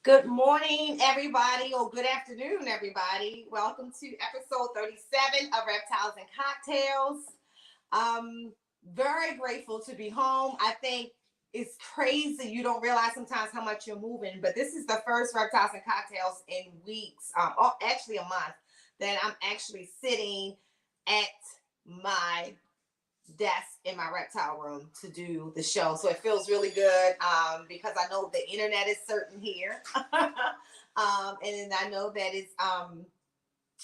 Good morning, everybody, or good afternoon, everybody. Welcome to episode 37 of Reptiles and Cocktails. Um, very grateful to be home. I think it's crazy. You don't realize sometimes how much you're moving, but this is the first Reptiles and Cocktails in weeks, or actually a month, that I'm actually sitting at my desk in my reptile room to do the show. So it feels really good because I know the internet is certain here. And I know that it's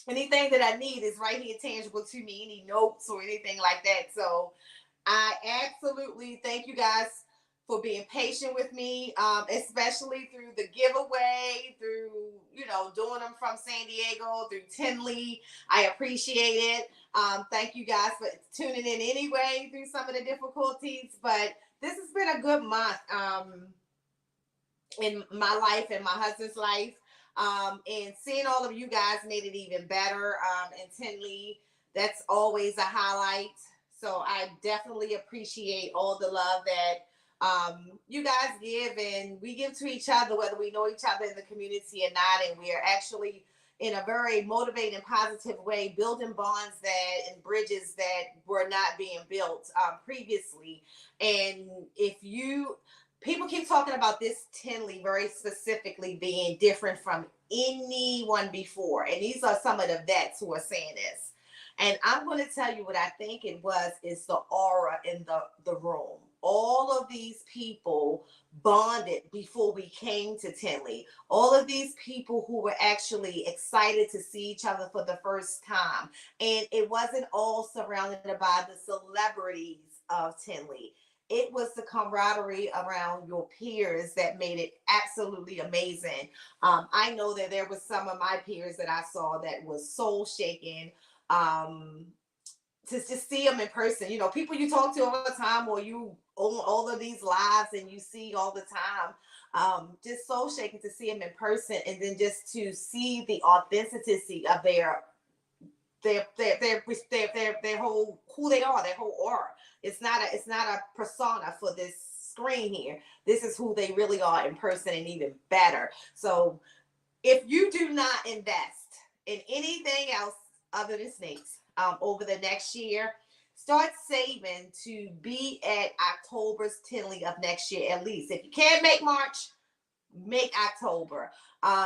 anything that I need is right here tangible to me, any notes or anything like that. So I absolutely thank you guys for being patient with me, especially through the giveaway, through, doing them from San Diego, through Tinley. I appreciate it. Thank you guys for tuning in anyway through some of the difficulties. But this has been a good month in my life and my husband's life. And seeing all of you guys made it even better. And Tinley, that's always a highlight. So I definitely appreciate all the love that you guys give and we give to each other, whether we know each other in the community or not. And we are actually in a very motivating, positive way, building bonds and bridges that were not being built previously. And if you people keep talking about this Tinley very specifically being different from anyone before. And these are some of the vets who are saying this. And I'm going to tell you what I think it was is the aura in the room. All of these people bonded before we came to Tinley. All of these people who were actually excited to see each other for the first time. And it wasn't all surrounded by the celebrities of Tinley. It was the camaraderie around your peers that made it absolutely amazing. I know that there was some of my peers that I saw that was soul shaking. To just see them in person, people you talk to all the time, or you own all of these lives and you see all the time. Just soul shaking to see them in person, and then just to see the authenticity of their whole who they are, their whole aura. It's not a persona for this screen here. This is who they really are in person, and even better. So if you do not invest in anything else other than snakes over the next year, start saving to be at October's Tinley of next year at least. If you can't make March, make October.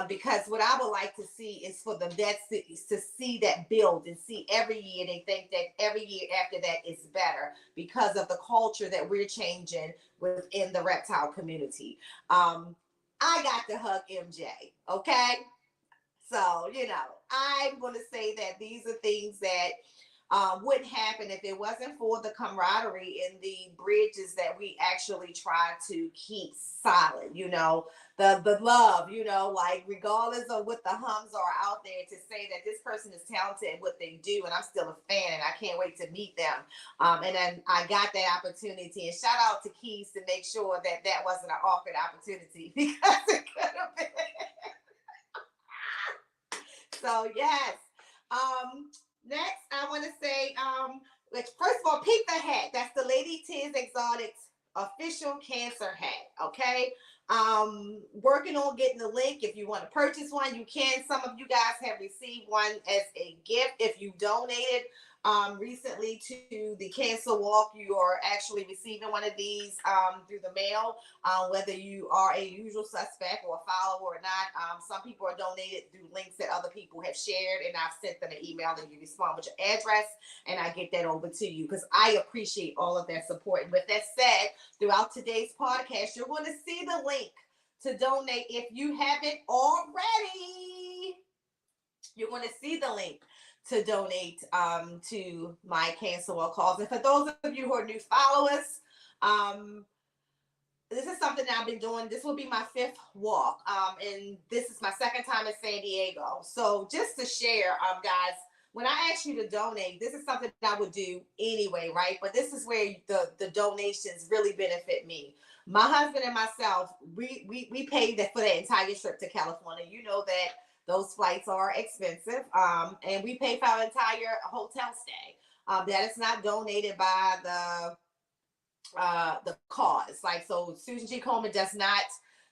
Because what I would like to see is for the vets to see that build and see every year. They think that every year after that is better because of the culture that we're changing within the reptile community. I got to hug MJ, okay? So, I'm going to say that these are things that wouldn't happen if it wasn't for the camaraderie and the bridges that we actually try to keep solid, the love, like regardless of what the hums are out there, to say that this person is talented at what they do, and I'm still a fan and I can't wait to meet them. And then I got that opportunity, and shout out to Keys to make sure that that wasn't an offered opportunity because it could have been. So yes. Next, I want to say, like first of all, peep the hat. That's the Lady Tiz Exotics official cancer hat. Okay. Working on getting the link. If you want to purchase one, you can. Some of you guys have received one as a gift. If you donated recently to the Cancer Walk, you are actually receiving one of these through the mail, whether you are a usual suspect or a follower or not. Some people are donated through links that other people have shared, and I've sent them an email, and you respond with your address, and I get that over to you because I appreciate all of that support. And with that said, throughout today's podcast, you're going to see the link to donate. If you haven't already, you're going to see the link to donate to my Cancer Walk cause. And for those of you who are new followers, this is something that I've been doing. This will be my fifth walk, and this is my second time in San Diego. So just to share, guys, when I ask you to donate, this is something that I would do anyway, right? But this is where the donations really benefit me. My husband and myself, we paid for that entire trip to California. You know that those flights are expensive, and we pay for our entire hotel stay. That is not donated by the cause. Like, so Susan G. Komen does not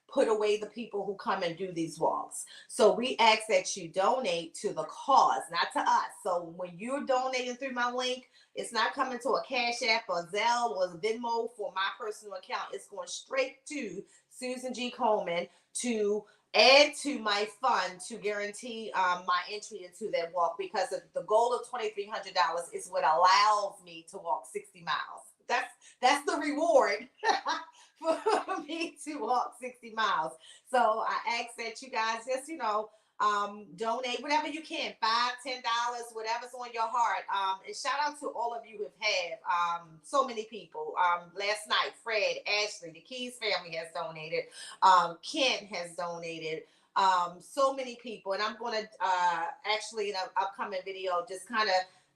put away the people who come and do these walks. So we ask that you donate to the cause, not to us. So when you're donating through my link, it's not coming to a Cash App or Zelle or Venmo for my personal account. It's going straight to Susan G. Coleman to add to my fund to guarantee my entry into that walk, because the goal of $2,300 is what allows me to walk 60 miles. That's the reward for me to walk 60 miles. So I ask that you guys just, donate whatever you can, $5, $10, whatever's on your heart. And shout out to all of you who have so many people. Last night, Fred, Ashley, the Keys family has donated. Kent has donated. So many people. And I'm going to actually in an upcoming video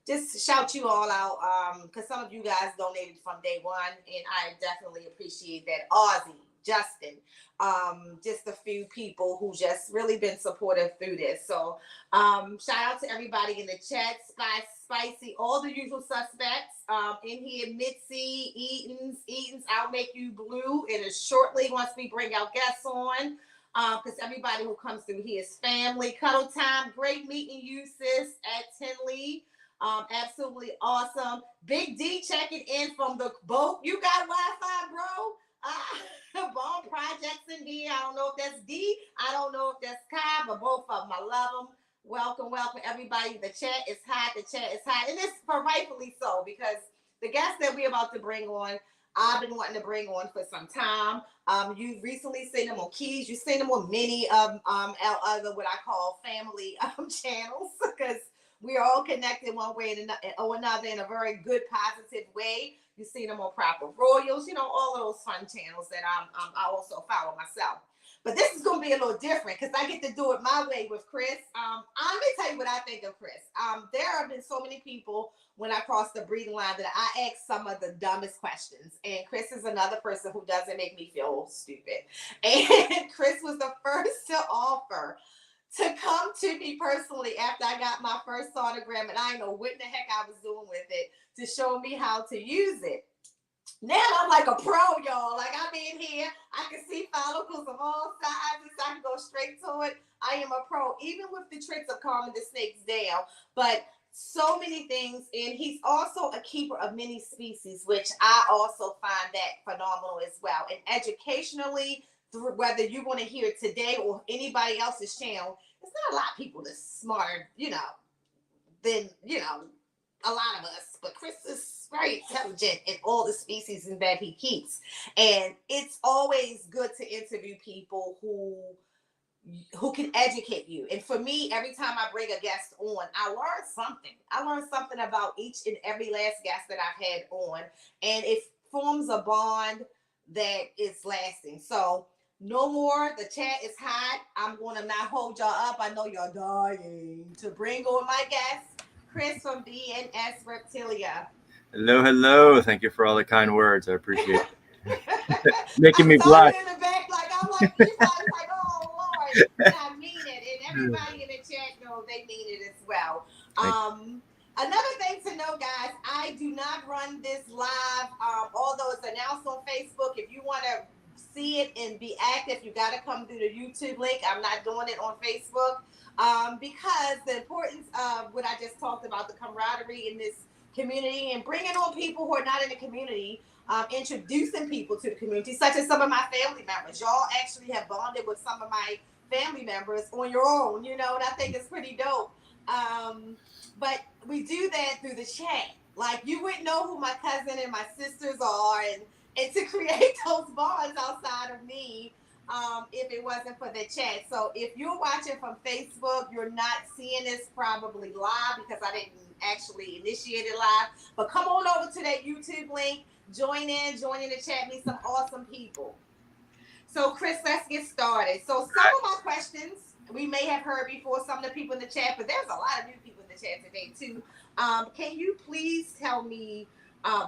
just shout you all out, because some of you guys donated from day one, and I definitely appreciate that. Ozzy, Justin, just a few people who just really been supportive through this. So shout out to everybody in the chat, Spicy, all the usual suspects in here, Mitzi, Eaton's, I'll Make You Blue. It is shortly once we bring our guests on. Because everybody who comes through here is family. Cuddle Time, great meeting you, sis, at Tinley. Absolutely awesome. Big D checking in from the boat. You got Wi-Fi, bro? Bomb Projects in here. I don't know if that's D. I don't know if that's Kai, but both of them, I love them. Welcome, everybody. The chat is hot. And it's rightfully so, because the guests that we're about to bring on, I've been wanting to bring on for some time. You've recently seen them on Keys. You've seen them on many of our other, what I call family channels, because we are all connected one way or another in a very good, positive way. You've seen them on Proper Royals, all of those fun channels that I also follow myself. But this is going to be a little different because I get to do it my way with Chris. Let me tell you what I think of Chris. There have been so many people when I cross the breeding line that I ask some of the dumbest questions. And Chris is another person who doesn't make me feel stupid. And Chris was the first to offer to come to me personally after I got my first sonogram, and I didn't know what in the heck I was doing with it, to show me how to use it. Now I'm like a pro, y'all. Like, I'm in here, I can see follicles of all sizes. I can go straight to it. I am a pro, even with the tricks of calming the snakes down. But so many things, and he's also a keeper of many species, which I also find that phenomenal as well. And educationally, whether you want to hear it today or anybody else's channel, there's not a lot of people that's smarter, than, a lot of us. But Chris is very intelligent in all the species that he keeps. And it's always good to interview people who can educate you. And for me, every time I bring a guest on, I learn something. I learn something about each and every last guest that I've had on. And it forms a bond that is lasting. So no more. The chat is hot. I'm going to not hold y'all up. I know y'all dying to bring on my guest, Chris from B&S Reptilia. Hello. Thank you for all the kind words. I appreciate it. Making me blush. In the back, I'm like, oh Lord, and I mean it. And everybody in the chat knows they mean it as well. Another thing to know, guys, I do not run this live, although it's announced on Facebook. If you want to see it and be active, you got to come through the YouTube link. I'm not doing it on Facebook because the importance of what I just talked about, the camaraderie in this community and bringing on people who are not in the community, introducing people to the community, such as some of my family members. Y'all actually have bonded with some of my family members on your own, and I think it's pretty dope. But we do that through the chat. Like, you wouldn't know who my cousin and my sisters are, and to create those bonds outside of me, if it wasn't for the chat. So if you're watching from Facebook, you're not seeing this probably live because I didn't actually initiate it live. But come on over to that YouTube link, join in the chat, meet some awesome people. So Chris, let's get started. So some of my questions we may have heard before, some of the people in the chat, but there's a lot of new people in the chat today too. Can you please tell me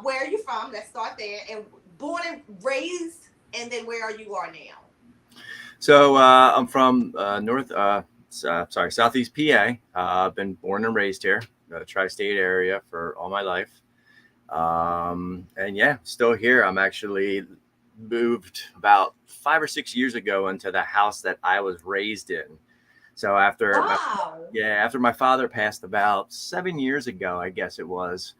where are you from? Let's start there. And born and raised, and then where you are now. So I'm from Southeast PA. I've been born and raised here, the tri-state area for all my life. And yeah, still here. I'm actually moved about 5 or 6 years ago into the house that I was raised in. So Wow. after my father passed about 7 years ago, I guess it was,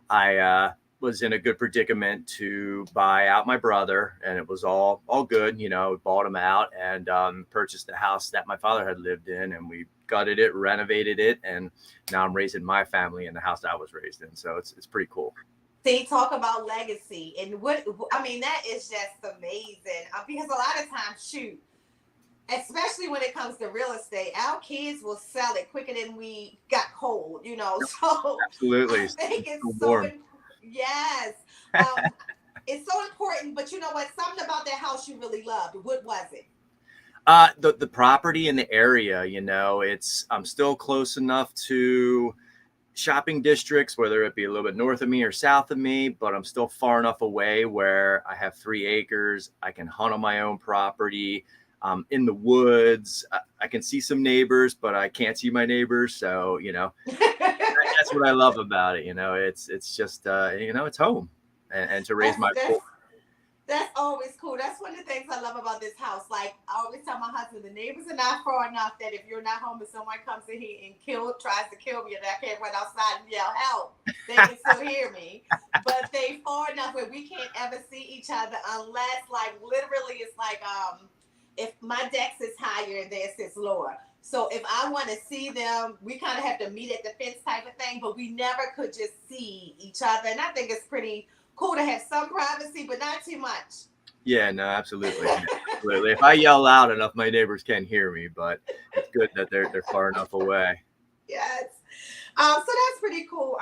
I was in a good predicament to buy out my brother, and it was all good. You know, we bought him out and purchased the house that my father had lived in, and we gutted it, renovated it, and now I'm raising my family in the house I was raised in. So it's pretty cool. See, talk about legacy and what I mean. That is just amazing because a lot of times, shoot, especially when it comes to real estate, our kids will sell it quicker than we got cold, you know. So I Absolutely, think it's it's so so, warm. yes, um, it's so important. But you know what? Something about that house you really loved. What was it? The property in the area, you know, I'm still close enough to shopping districts, whether it be a little bit north of me or south of me, but I'm still far enough away where I have 3 acres. I can hunt on my own property, in the woods. I can see some neighbors, but I can't see my neighbors. So, you know, that's what I love about it. You know, it's just, you know, it's home, and to raise that's my that's boy. That's always cool. That's one of the things I love about this house. Like I always tell my husband, the neighbors are not far enough that if you're not home and someone comes in here and tries to kill me, and I can't run outside and yell help, they can still hear me. But they far enough where we can't ever see each other unless, like, literally, it's like if my deck sits higher and theirs sits lower. So if I want to see them, we kind of have to meet at the fence type of thing. But we never could just see each other, and I think it's pretty cool to have some privacy, but not too much. Yeah, no, absolutely. Absolutely. If I yell loud enough, my neighbors can hear me, but it's good that they're far enough away. Yes. So that's pretty cool.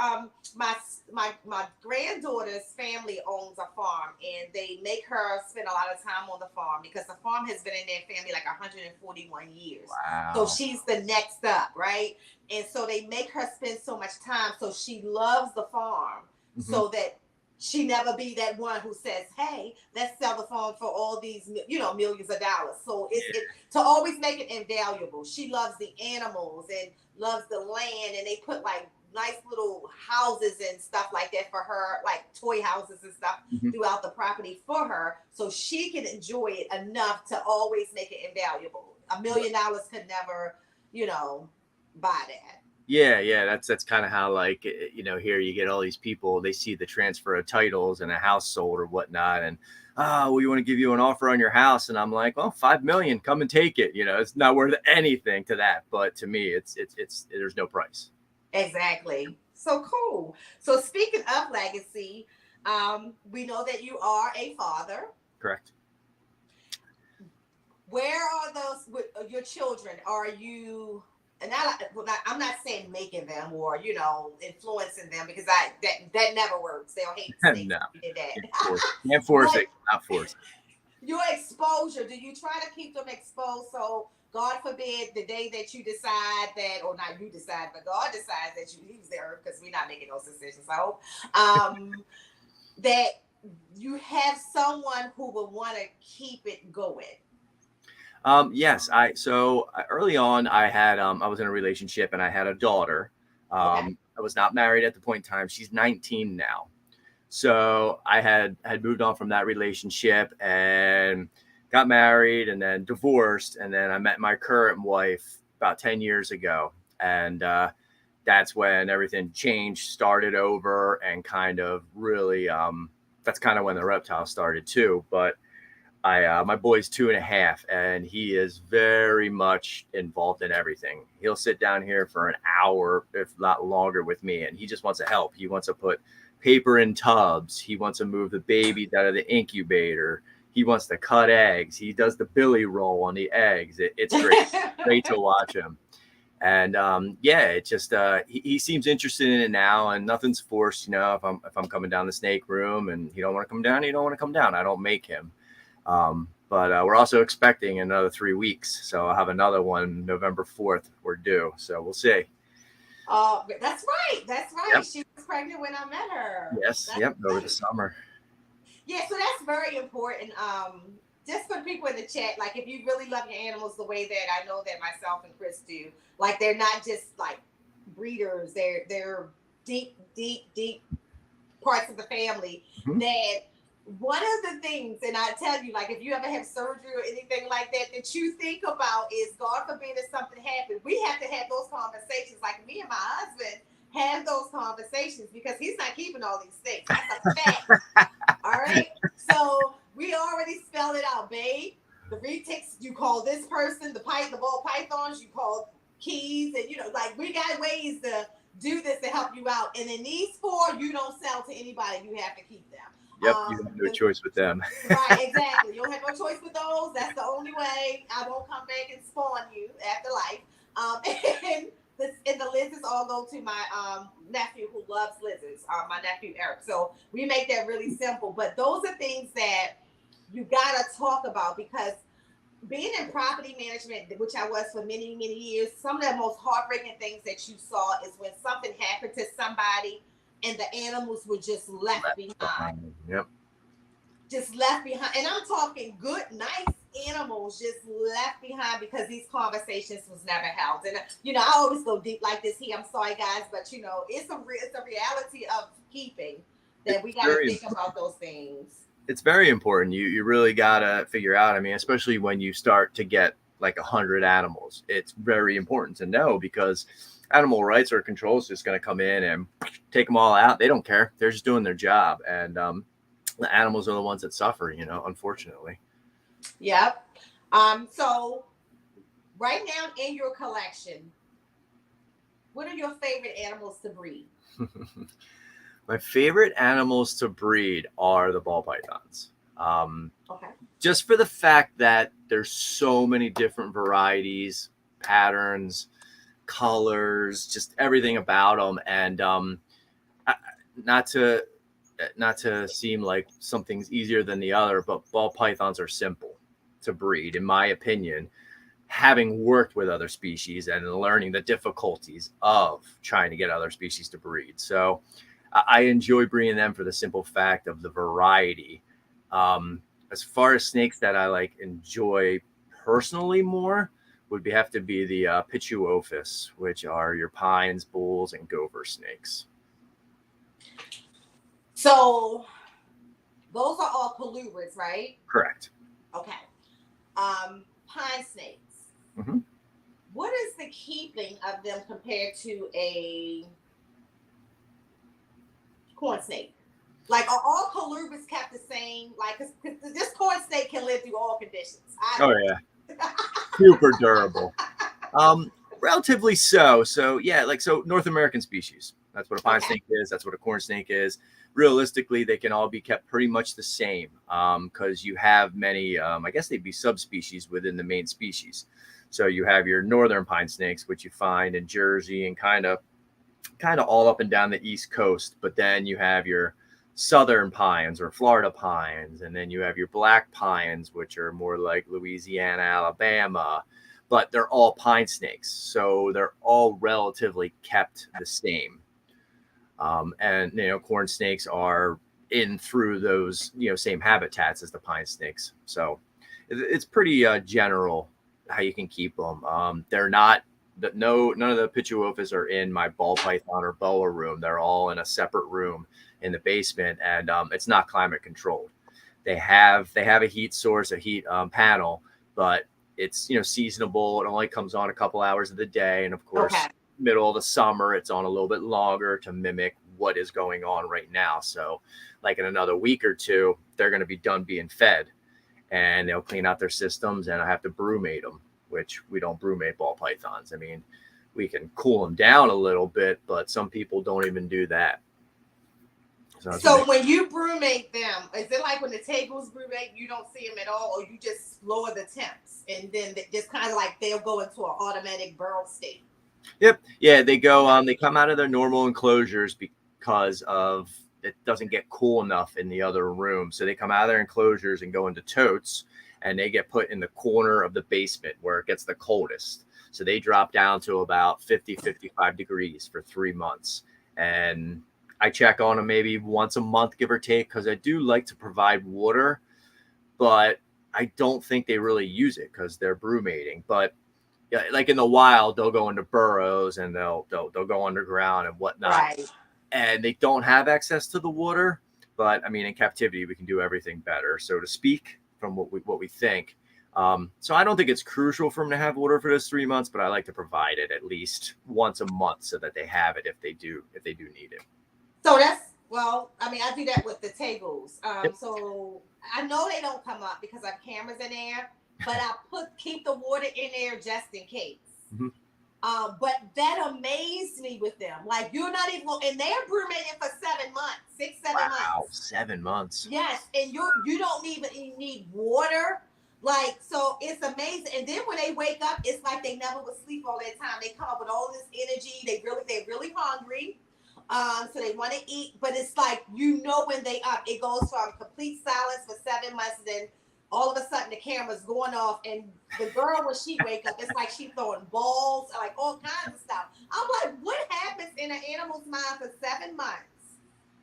My granddaughter's family owns a farm, and they make her spend a lot of time on the farm because the farm has been in their family like 141 years. So Wow. she's the next up, right? And so they make her spend so much time. So she loves the farm, Hmm. so that she never be that one who says, "Hey, let's sell the farm for all these, millions of dollars." So it to always make it invaluable. She loves the animals and loves the land, and they put like nice little houses and stuff like that for her, like toy houses and stuff Hmm. throughout the property for her, so she can enjoy it enough to always make it invaluable. $1 million could never, you know, buy that. Yeah, yeah, that's kind of how, like, you know, here you get all these people, they see the transfer of titles and a house sold or whatnot, and we want to give you an offer on your house, and I'm like, well, 5 million, come and take it. You know, it's not worth anything to that, but to me, it's there's no price. Exactly. So cool. So speaking of legacy, we know that you are a father. Correct. Where are those with your children? Are you, and I, well, I'm not saying making them or influencing them, because that never works. They'll hate the snakes No, if you did can't that. force it. Can't force But it. Not force your exposure, do you try to keep them exposed? So God forbid the day that you decide that, or not you decide, but God decides that you leave the earth, because we're not making those decisions. So that you have someone who will want to keep it going. Yes, early on I was in a relationship and I had a daughter. Okay. I was not married at the point in time. She's 19 now. So I had moved on from that relationship and got married and then divorced, and then I met my current wife about 10 years ago, and that's when everything changed, started over, and kind of really that's kind of when the reptile started too. But my boy's 2.5, and he is very much involved in everything. He'll sit down here for an hour, if not longer, with me, and he just wants to help. He wants to put paper in tubs. He wants to move the babies out of the incubator. He wants to cut eggs. He does the billy roll on the eggs. It's great, great to watch him. And yeah, it just he seems interested in it now, and nothing's forced. You know, if I'm coming down the snake room and he don't want to come down, he don't want to come down. I don't make him. But we're also expecting another 3 weeks. So I'll have another one November 4th. We're due. So we'll see. Oh, that's right. That's right. Yep. She was pregnant when I met her. Yes. That's Yep. Over the right. summer. Yeah, so that's very important. Just for people in the chat, like if you really love your animals the way that I know that myself and Chris do, like they're not just like breeders, they're deep, deep, deep parts of the family Mhm. that one of the things, and I tell you, like if you ever have surgery or anything like that, that you think about is, God forbid if something happened, we have to have those conversations. Like me and my husband have those conversations because he's not keeping all these things. That's a fact. All right. So we already spelled it out, babe. The retics, you call this person, the ball pythons, you call keys, and like we got ways to do this to help you out. And then these 4, you don't sell to anybody. You have to keep them. Yep, you have no choice with them. Right, exactly. You don't have no choice with those. That's the only way. I won't come back and spawn you after life. And the lizards all go to my nephew who loves lizards, my nephew Eric. So we make that really simple. But those are things that you gotta talk about, because being in property management, which I was for many, many years, some of the most heartbreaking things that you saw is when something happened to somebody and the animals were just left behind. Yep. Just left behind. And I'm talking good, nice animals just left behind because these conversations was never held. And I always go deep like this here. I'm sorry, guys, but it's a reality of keeping that we got to think about those things. It's very important. You really gotta figure out. I mean, especially when you start to get like 100 animals, it's very important to know, because animal rights or control is just going to come in and take them all out. They don't care. They're just doing their job. And the animals are the ones that suffer, unfortunately. Yep. So right now in your collection, what are your favorite animals to breed? My favorite animals to breed are the ball pythons. Okay. Just for the fact that there's so many different varieties, patterns, colors, just everything about them. And not to seem like something's easier than the other, but ball pythons are simple to breed, in my opinion, having worked with other species and learning the difficulties of trying to get other species to breed. So I enjoy breeding them for the simple fact of the variety. As far as snakes that I enjoy personally more would have to be the Pituophis, which are your pines, bulls, and gopher snakes. So those are all colubrids, right? Correct. Okay. Pine snakes. Mm-hmm. What is the keeping of them compared to a corn snake? Like, are all colubrids kept the same? Like, cause this corn snake can live through all conditions. Yeah. Super durable. Relatively so. So yeah, so North American species. That's what a pine snake is. That's what a corn snake is. Realistically, they can all be kept pretty much the same, because you have many, I guess they'd be subspecies within the main species. So you have your northern pine snakes, which you find in Jersey and kind of all up and down the East Coast. But then you have your southern pines or Florida pines, and then you have your black pines, which are more like Louisiana, Alabama. But they're all pine snakes, so they're all relatively kept the same. And corn snakes are in through those same habitats as the pine snakes, so it's pretty general how you can keep them. They're not none of the Pituophis are in my ball python or boa room. They're all in a separate room in the basement, and it's not climate controlled. They have a heat source, a heat panel, but it's seasonable. It only comes on a couple hours of the day, and of course, middle of the summer, it's on a little bit longer to mimic what is going on right now. So, like in another week or two, they're going to be done being fed, and they'll clean out their systems, and I have to brumate them, which we don't brumate ball pythons. I mean, we can cool them down a little bit, but some people don't even do that. So when you brumate them, is it like when the tables brumate, you don't see them at all, or you just lower the temps and then just kind of like they'll go into an automatic burrow state? Yep. Yeah, they go they come out of their normal enclosures because of it doesn't get cool enough in the other room. So they come out of their enclosures and go into totes, and they get put in the corner of the basement where it gets the coldest. So they drop down to about 50-55 degrees for 3 months. And I check on them maybe once a month, give or take, because I do like to provide water, but I don't think they really use it because they're brumating. But yeah, like in the wild, they'll go into burrows and they'll go underground and whatnot. Right. And they don't have access to the water, But I mean, in captivity, we can do everything better, so to speak, from what we think. So I don't think it's crucial for them to have water for those 3 months, but I like to provide it at least once a month so that they have it if they do need it. So I mean, I do that with the tables. Yep. So I know they don't come up because I have cameras in there, but I keep the water in there just in case. Mm-hmm. But that amazed me with them. Like, you're not even, and they're ruminating for 7 months, 6, 7 months. Wow, 7 months. Yes, and you don't even need water. Like, so it's amazing. And then when they wake up, it's like they never would sleep all that time. They come up with all this energy. They're really hungry. So they want to eat, but it's like, when they up, it goes from complete silence for 7 months, and then all of a sudden the camera's going off, and the girl, when she wake up, it's like she throwing balls, like all kinds of stuff. I'm like, what happens in an animal's mind for 7 months?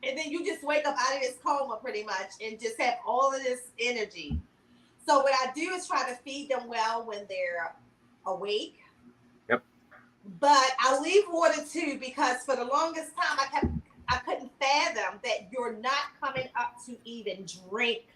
And then you just wake up out of this coma pretty much and just have all of this energy. So what I do is try to feed them well when they're awake. Yep. But I leave water too, because for the longest time I couldn't fathom that you're not coming up to even drink.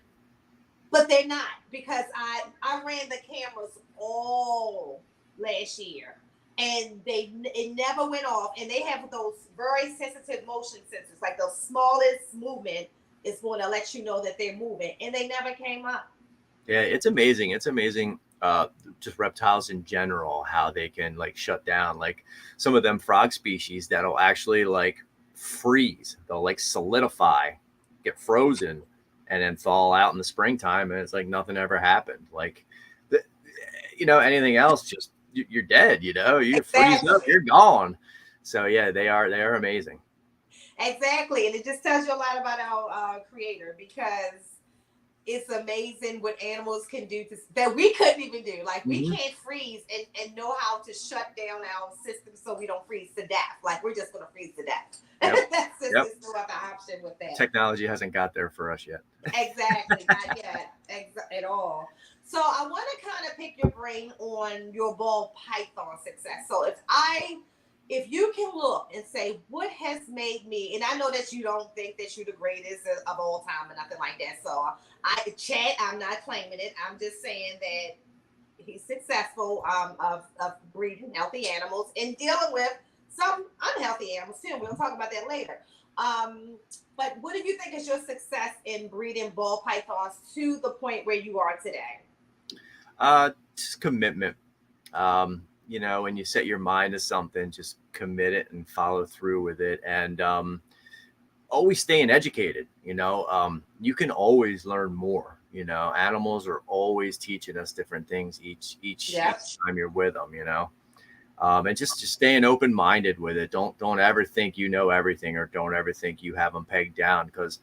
But they're not, because I ran the cameras all last year, and it never went off. And they have those very sensitive motion sensors, like the smallest movement is going to let you know that they're moving, and they never came up. Yeah, it's amazing. It's amazing. Just reptiles in general, how they can like shut down. Like some of them frog species that'll actually like freeze. They'll like solidify, get frozen, and then thaw out in the springtime, and it's like nothing ever happened. Like, anything else, just you're dead. You Exactly. Freeze up, you're gone. So yeah, they are amazing. Exactly, and it just tells you a lot about our creator, because it's amazing what animals can do that we couldn't even do. Like, we can't freeze and know how to shut down our system so we don't freeze to death. Like, we're just going to freeze to death. Yep. There's no other option with that. Technology hasn't got there for us yet. Exactly, not yet at all. So I want to kind of pick your brain on your ball python success. So if you can look and say, what has made me, and I know that you don't think that you're the greatest of all time or nothing like that. So I'm not claiming it. I'm just saying that he's successful of breeding healthy animals and dealing with some unhealthy animals too. We'll talk about that later. But what do you think is your success in breeding ball pythons to the point where you are today? Just commitment. When you set your mind to something, just commit it and follow through with it, and always staying educated. You can always learn more. Animals are always teaching us different things each time you're with them. And just staying open-minded with it. Don't ever think you know everything, or don't ever think you have them pegged down, because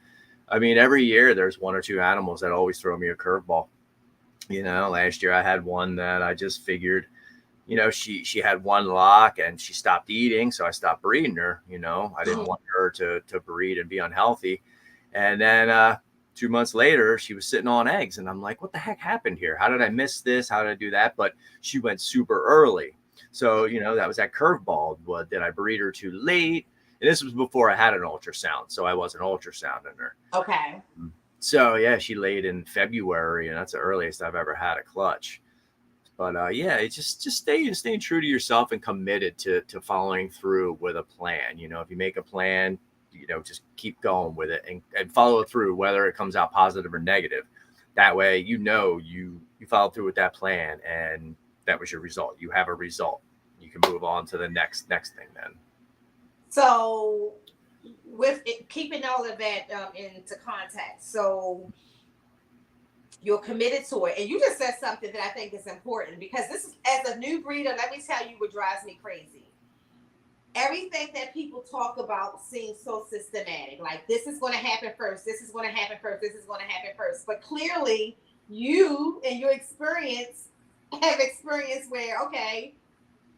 I mean, every year there's 1 or 2 animals that always throw me a curveball. Last year I had one that I just figured, she had one lock and she stopped eating, so I stopped breeding her. I didn't want her to breed and be unhealthy. And then 2 months later, she was sitting on eggs, and I'm like, what the heck happened here? How did I miss this? How did I do that? But she went super early. So, that was that curveball. Well, did I breed her too late? And this was before I had an ultrasound, so I wasn't ultrasounding her. Okay. So, yeah, she laid in February, and that's the earliest I've ever had a clutch. But, it's just staying true to yourself and committed to following through with a plan. If you make a plan, just keep going with it and follow through, whether it comes out positive or negative. That way, you followed through with that plan, and that was your result. You have a result. You can move on to the next thing then. So with it, keeping all of that into context, so you're committed to it, and you just said something that I think is important, because this is, as a new breeder, let me tell you what drives me crazy. Everything that people talk about seems so systematic. Like, this is going to happen first. This is going to happen first. This is going to happen first. But clearly, you and your experience have experience where, okay,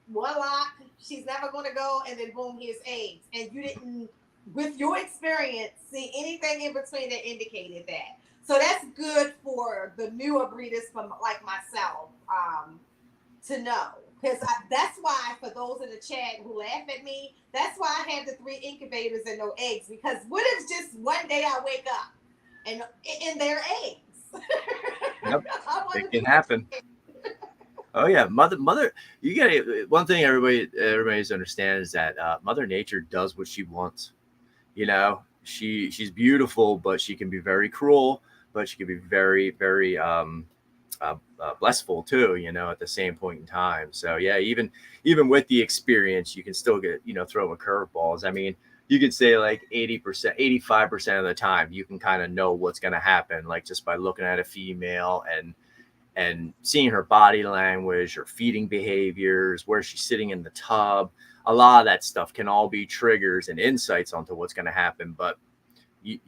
one lock, she's never going to go, and then boom, here's eggs. And you didn't, with your experience, see anything in between that indicated that. So that's good for the newer breeders, from like myself, to know. Because that's why, for those in the chat who laugh at me, that's why I had the 3 incubators and no eggs. Because what if just one day I wake up and they're eggs? Yep, it can happen. Oh yeah, mother. You get one thing everybody needs to understand is that Mother Nature does what she wants. You know, she's beautiful, but she can be very cruel. But she can be very, very blissful too. You know, at the same point in time. So yeah, even with the experience, you can still get throw a curveballs. I mean, you could say like 80%, 85% of the time, you can kind of know what's going to happen, like just by looking at a female and seeing her body language, her feeding behaviors, where she's sitting in the tub. A lot of that stuff can all be triggers and insights onto what's going to happen, but you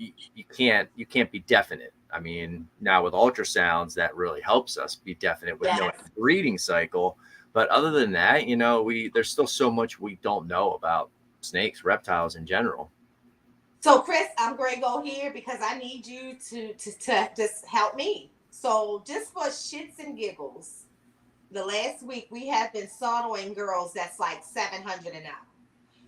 can't be definite. I mean, now with ultrasounds, that really helps us be definite with knowing the breeding cycle. But other than that, there's still so much we don't know about snakes, reptiles in general. So Chris, I'm going to go here because I need you to just help me. So just for shits and giggles, the last week we have been sonoing girls that's like 700 and up.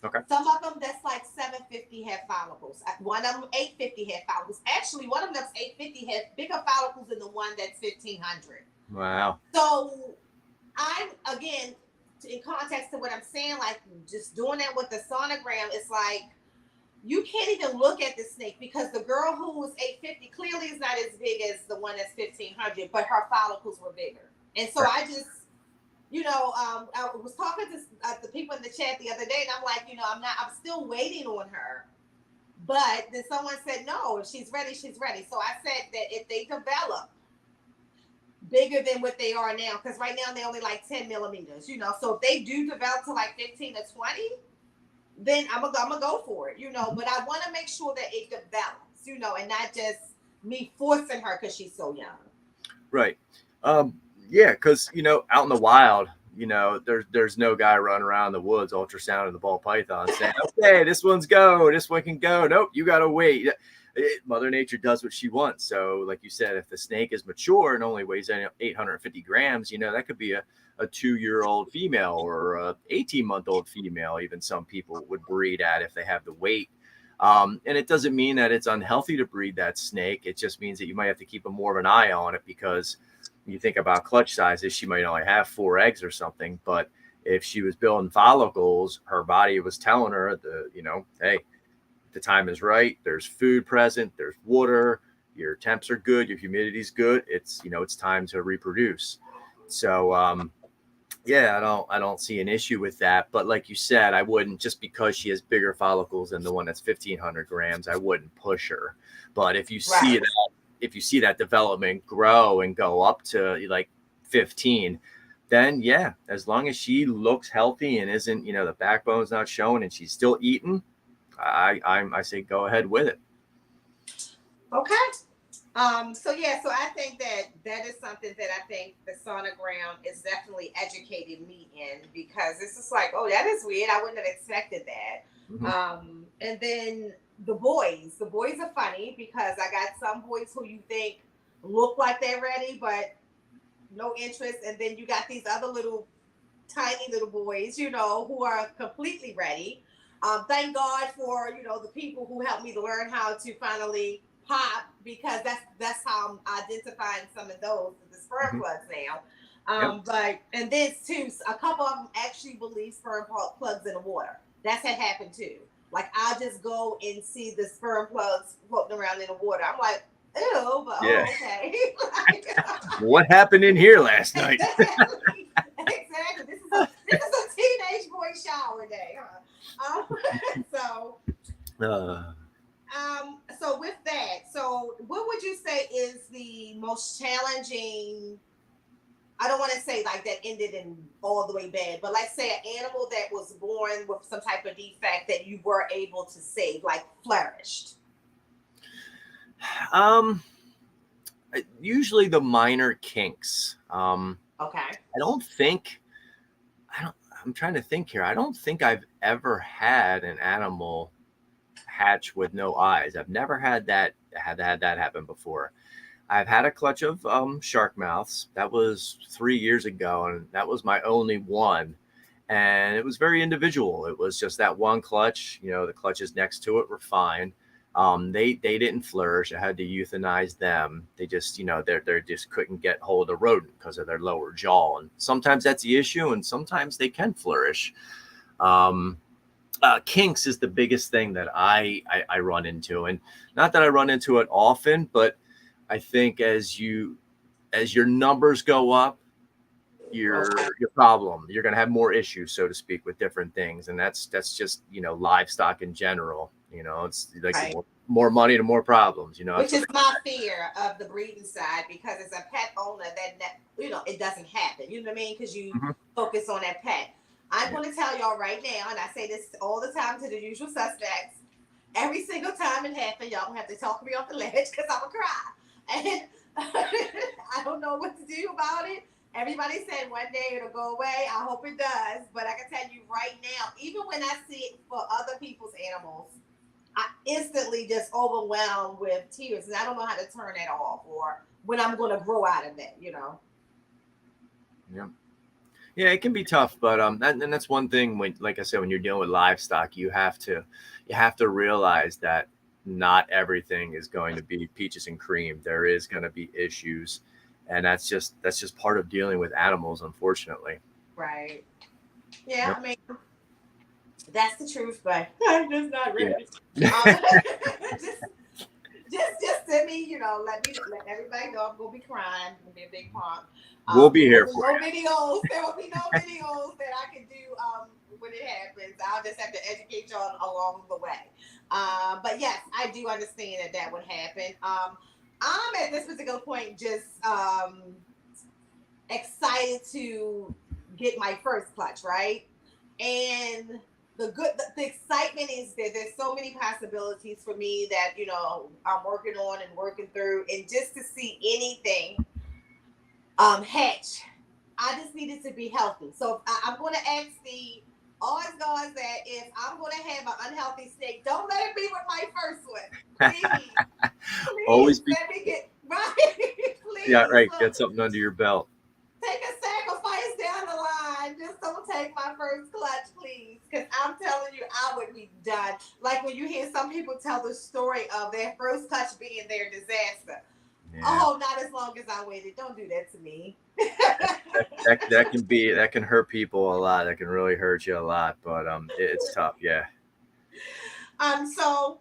Okay. Some of them that's like 750 have follicles. One of them 850 have follicles. Actually, one of them that's 850 has bigger follicles than the one that's 1500. Wow. So I'm, again, in context to what I'm saying, like just doing that with the sonogram, it's like you can't even look at the snake because the girl who was 850 clearly is not as big as the one that's 1500, but her follicles were bigger. And so I just, I was talking to the people in the chat the other day, and I'm like, I'm still waiting on her. But then someone said, no, if she's ready, she's ready. So I said that if they develop bigger than what they are now, because right now they're only like 10 millimeters, so if they do develop to like 15 or 20, then I'm gonna go for it, but I want to make sure that it develops, and not just me forcing her because she's so young. Right. Yeah, because out in the wild, there's no guy running around the woods ultrasounding the ball python saying, okay, this one can go. Nope, you gotta wait. Mother Nature does what she wants. So like you said, if the snake is mature and only weighs 850 grams, that could be a 2-year-old female or a 18-month-old female. Even some people would breed at if they have the weight. And it doesn't mean that it's unhealthy to breed that snake. It just means that you might have to keep more of an eye on it, because you think about clutch sizes, she might only have 4 eggs or something. But if she was building follicles, her body was telling her hey, the time is right. There's food present. There's water. Your temps are good. Your humidity's good. It's time to reproduce. So yeah, I don't see an issue with that. But like you said, I wouldn't, just because she has bigger follicles than the one that's 1500 grams, I wouldn't push her. But if you see that development grow and go up to like 15, then yeah, as long as she looks healthy and isn't, the backbone's not showing and she's still eating, I say go ahead with it. Okay. So I think that is something that I think the sonogram is definitely educating me in, because this is like, oh, that is weird. I wouldn't have expected that. Mm-hmm. And then the boys are funny, because I got some boys who you think look like they're ready, but no interest. And then you got these other tiny little boys, who are completely ready. Thank God for, the people who helped me to learn how to finally pop, because that's how I'm identifying some of those, the sperm plugs now. But, and then too, a couple of them actually believe sperm plugs in the water. That's had happened too. Like, I'll just go and see the sperm plugs floating around in the water. I'm like, ew, but okay. What happened in here last night? Exactly. This is a teenage boy shower day, huh? So with that, so what would you say is the most challenging? I don't want to say like that ended in all the way bad, but let's say an animal that was born with some type of defect that you were able to save, like flourished. Usually the minor kinks. Okay. I'm trying to think here. I don't think I've ever had an animal hatch with no eyes. I've never had that happen before. I've had a clutch of shark mouths. That was 3 years ago, and that was my only one. And it was very individual. It was just that one clutch. The clutches next to it were fine. They didn't flourish. I had to euthanize them. They just they just couldn't get hold of rodent because of their lower jaw. And sometimes that's the issue, and sometimes they can flourish. Kinks is the biggest thing that I run into, and not that I run into it often, but I think as your numbers go up, your problem, you're going to have more issues, so to speak, with different things. And that's just livestock in general. It's like Right. more money to more problems. Which is my fear of the breeding side, because as a pet owner, that it doesn't happen. You know what I mean? Because you focus on that pet. I'm going to tell y'all right now, and I say this all the time to the usual suspects. Every single time it happens, y'all gonna have to talk me off the ledge because I'm gonna cry. And I don't know what to do about it. Everybody said one day it'll go away. I hope it does. But I can tell you right now, even when I see it for other people's animals, I instantly just overwhelmed with tears, and I don't know how to turn that off, or when I'm going to grow out of that. Yeah, it can be tough, but and that's one thing when, like I said, when you're dealing with livestock, you have to realize that not everything is going to be peaches and cream. There is going to be issues, and that's just part of dealing with animals, unfortunately. Right. Yeah, yep. I mean, that's the truth, but I'm just not ready. Yeah. Just send me, let everybody know I'm gonna be crying. It's gonna be a big pump. We'll be here for you. Videos. There will be no videos that I can do when it happens. I'll just have to educate y'all along the way. But yes, I do understand that would happen. I'm at this particular point just excited to get my first clutch, right? And the excitement is that there's so many possibilities for me that I'm working on and working through, and just to see anything hatch, I just need it to be healthy. So I'm going to ask the odds gods that if I'm going to have an unhealthy snake, don't let it be with my first one, please. Always let me get right. Please, yeah, right. Get something under your belt. Take a sacrifice down the line. Just don't take my first clutch, please. Because I'm telling you, I would be done. Like when you hear some people tell the story of their first clutch being their disaster. Yeah. Oh, not as long as I waited. Don't do that to me. that can hurt people a lot. That can really hurt you a lot. But it's tough. Yeah. So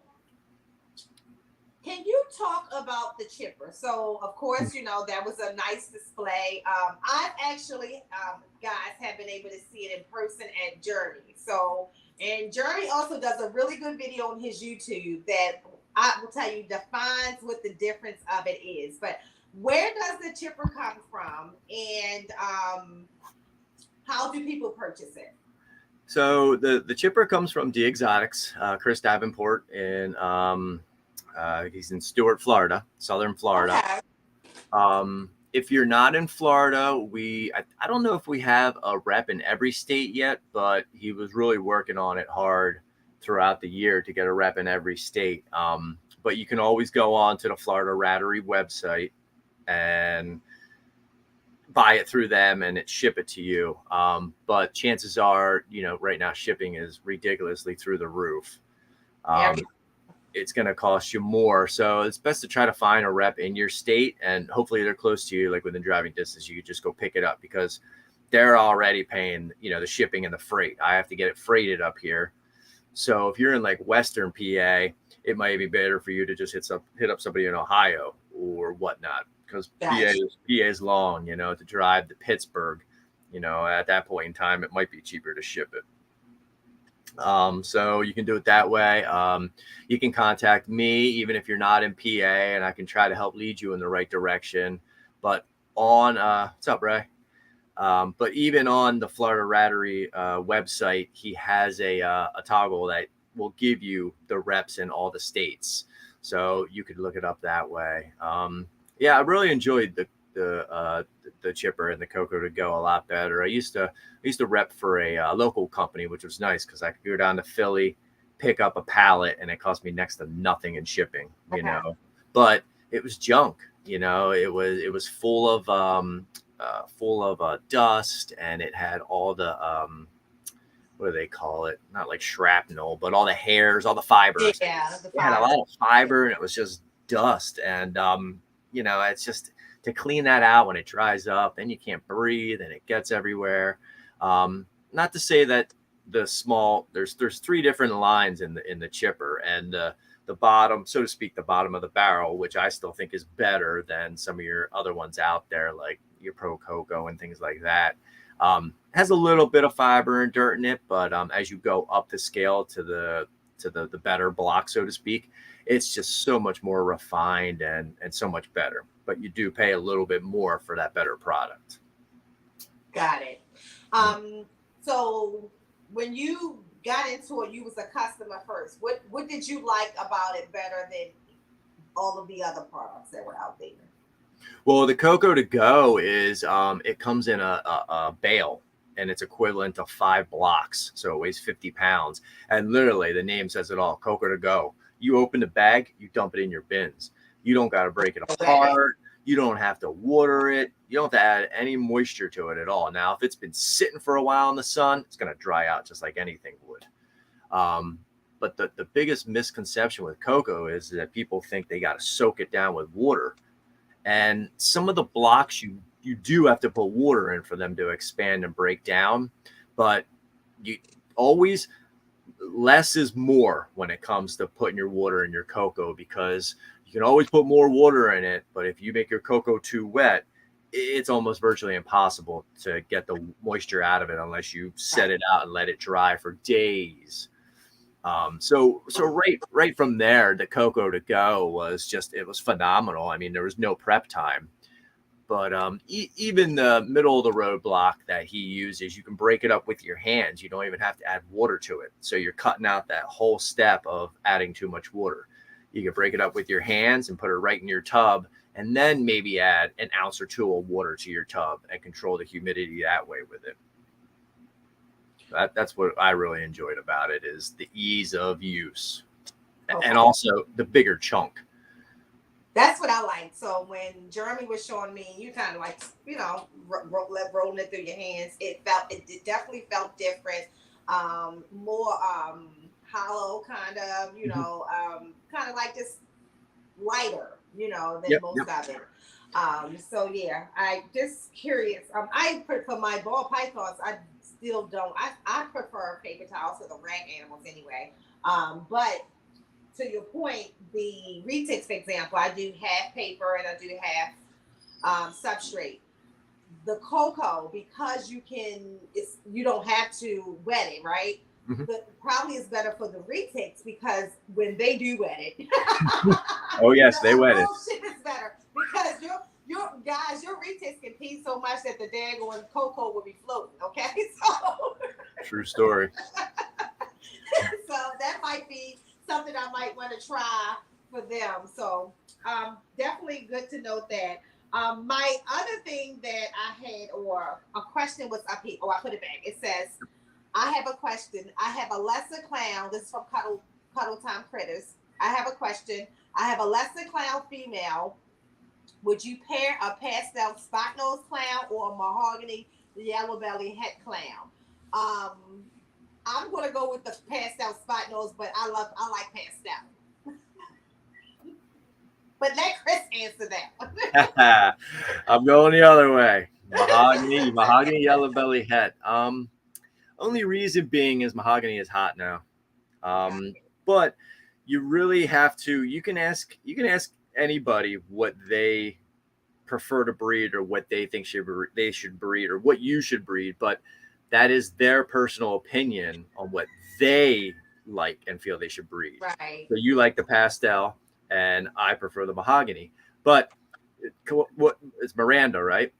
can you talk about the chipper? So, of course, that was a nice display. I've actually, guys, have been able to see it in person at Journey. So, and Journey also does a really good video on his YouTube that I will tell you defines what the difference of it is. But where does the chipper come from, and how do people purchase it? So the chipper comes from D Exotics, Chris Davenport, and he's in Stuart, Florida, Southern Florida. Okay. If you're not in Florida, I don't know if we have a rep in every state yet, but he was really working on it hard throughout the year to get a rep in every state. But you can always go on to the Florida Rattery website and buy it through them and ship it to you. But chances are, right now shipping is ridiculously through the roof. It's going to cost you more. So it's best to try to find a rep in your state, and hopefully they're close to you, like within driving distance. You could just go pick it up because they're already paying, the shipping and the freight. I have to get it freighted up here. So if you're in like Western PA, it might be better for you to just hit up somebody in Ohio or whatnot, because PA is long, to drive to Pittsburgh, at that point in time, it might be cheaper to ship it. So you can do it that way. You can contact me, even if you're not in PA, and I can try to help lead you in the right direction. But on, what's up, Ray? But even on the Florida Rattery website, he has a toggle that will give you the reps in all the states. So you could look it up that way. Yeah, I really enjoyed the chipper and the Coco to go a lot better. I used to rep for a local company, which was nice because I could go down to Philly, pick up a pallet, and it cost me next to nothing in shipping, but it was junk. It was full of dust, and it had all the what do they call it? Not like shrapnel, but all the hairs, all the fibers. Yeah, the It had a fibers. lot of fiber, and it was just dust. And it's just to clean that out when it dries up, then you can't breathe, and it gets everywhere. Not to say that there's three different lines in the chipper, and the bottom, so to speak, the bottom of the barrel, which I still think is better than some of your other ones out there, like your Pro Coco and things like that. Has a little bit of fiber and dirt in it, but as you go up the scale to the better block, so to speak, it's just so much more refined and so much better. But you do pay a little bit more for that better product. Got it. So when you got into it, you was a customer first. What did you like about it better than all of the other products that were out there? Well, the Coco to go is it comes in a bale, and it's equivalent to 5 blocks. So it weighs 50 pounds. And literally the name says it all, Coco to go. You open the bag, you dump it in your bins. You don't got to break it apart. You don't have to water it. You don't have to add any moisture to it at all. Now, if it's been sitting for a while in the sun, it's going to dry out just like anything would. But the biggest misconception with cocoa is that people think they got to soak it down with water. And some of the blocks you do have to put water in for them to expand and break down. But you always, less is more when it comes to putting your water in your cocoa, because you can always put more water in it. But if you make your cocoa too wet, it's almost virtually impossible to get the moisture out of it unless you set it out and let it dry for days. So right from there, the Coco to go was it was phenomenal. I mean, there was no prep time, but even the middle of the road block that he uses, you can break it up with your hands. You don't even have to add water to it. So you're cutting out that whole step of adding too much water. You can break it up with your hands and put it right in your tub, and then maybe add an ounce or two of water to your tub and control the humidity that way with it. That's what I really enjoyed about it, is the ease of use, and also the bigger chunk. That's what I like. So when Jeremy was showing me, you kind of like, rolling it through your hands. It definitely felt different, more hollow, kind of, kind of like just lighter, than most of it. So yeah, I just curious. I for my ball pythons, I still don't. I prefer paper towels to the rag animals anyway. But to your point, the retics, for example, I do have paper and I do have substrate. The cocoa, because you don't have to wet it, right? Mm-hmm. But probably is better for the retics, because when they do wet it, oh yes, they wet it. Shit is better, because your guys, your retics can pee so much that the daggone cocoa will be floating. Okay, so true story. So that might be something I might want to try for them. So definitely good to note that. My other thing that I had, or a question was up here. Oh, I put it back. It says, I have a question. I have a lesser clown. This is from Cuddle Time Critters. I have a question. I have a lesser clown female. Would you pair a pastel spot nose clown or a mahogany yellow belly head clown? I'm gonna go with the pastel spot nose, but I like pastel. But let Chris answer that. I'm going the other way. Mahogany yellow belly head. Only reason being is mahogany is hot now. But you really have to. You can ask anybody what they prefer to breed, or what they think they should breed, or what you should breed. But that is their personal opinion on what they like and feel they should breed. Right. So you like the pastel, and I prefer the mahogany. But what it's Miranda, right?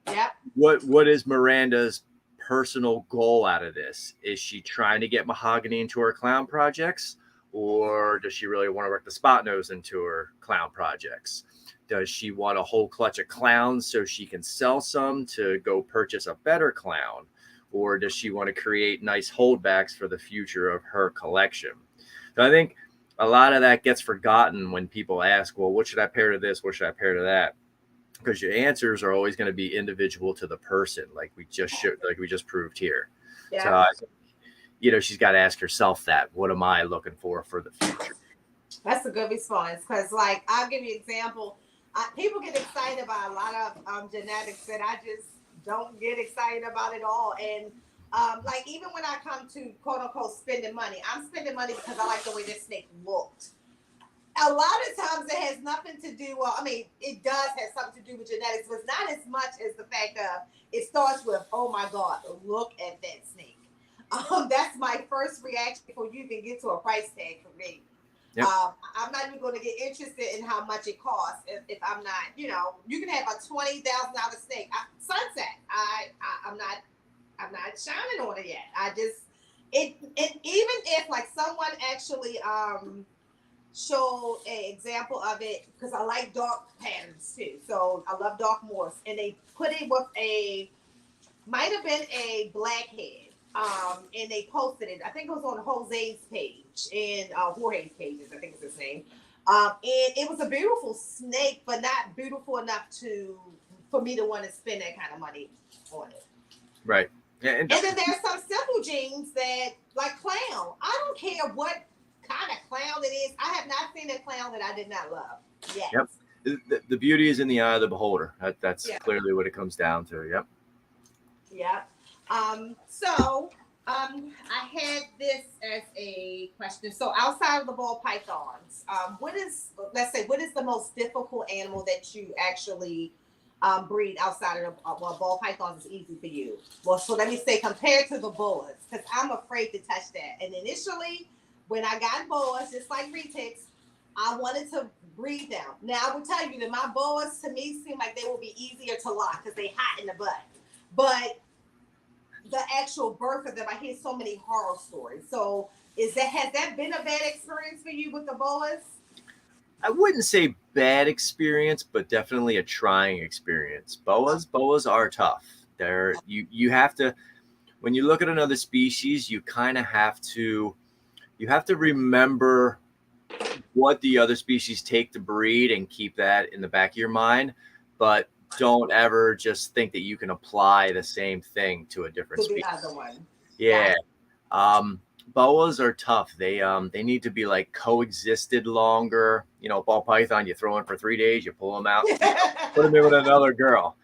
Yep. What is Miranda's personal goal out of this? Is she trying to get mahogany into her clown projects, or does she really want to work the spot nose into her clown projects? Does she want a whole clutch of clowns so she can sell some to go purchase a better clown? Or does she want to create nice holdbacks for the future of her collection? So I think a lot of that gets forgotten when people ask, well, what should I pair to this? What should I pair to that? Because your answers are always going to be individual to the person, like we just proved here. Yeah. So, she's got to ask herself that, what am I looking for the future? That's a good response, because like I'll give you an example. People get excited about a lot of genetics that I just don't get excited about at all. And like even when I come to quote unquote spending money, I'm spending money because I like the way this snake looked. A lot of times it has nothing to do. Well, I mean, it does have something to do with genetics, but not as much as the fact of it starts with, oh my God, look at that snake. That's my first reaction before you even get to a price tag for me. Yep. I'm not even going to get interested in how much it costs if I'm not, you can have a $20,000 snake. Sunset. I'm not shining on it yet. It even if like someone actually showed an example of it, because I like dark patterns too. So I love dark morphs, and they put it with might have been a blackhead. And they posted it. I think it was on Jose's page and Jorge's pages. I think it's his name. And it was a beautiful snake, but not beautiful enough for me to want to spend that kind of money on it. Right. Yeah, and then there's some simple genes that, like clown. I don't care what kind of clown it is. I have not seen a clown that I did not love yet. Yep. The beauty is in the eye of the beholder. That's clearly what it comes down to. Yep. Yep. So I had this as a question. So outside of the ball pythons, what is the most difficult animal that you actually breed outside of ball pythons is easy for you? Well, so let me say compared to the boas, because I'm afraid to touch that. And initially, when I got boas, just like retics, I wanted to breed them. Now I will tell you that my boas to me seem like they will be easier to lock because they hot in the butt, but the actual birth of them, I hear so many horror stories. So has that been a bad experience for you with the boas? I wouldn't say bad experience, but definitely a trying experience. Boas are tough. You have to, when you look at another species, you kind of have to remember what the other species take to breed and keep that in the back of your mind. But don't ever just think that you can apply the same thing to a different species. The other one. Yeah. Boas are tough. They need to be like coexisted longer. Ball python, you throw in for 3 days, you pull them out, put them in with another girl.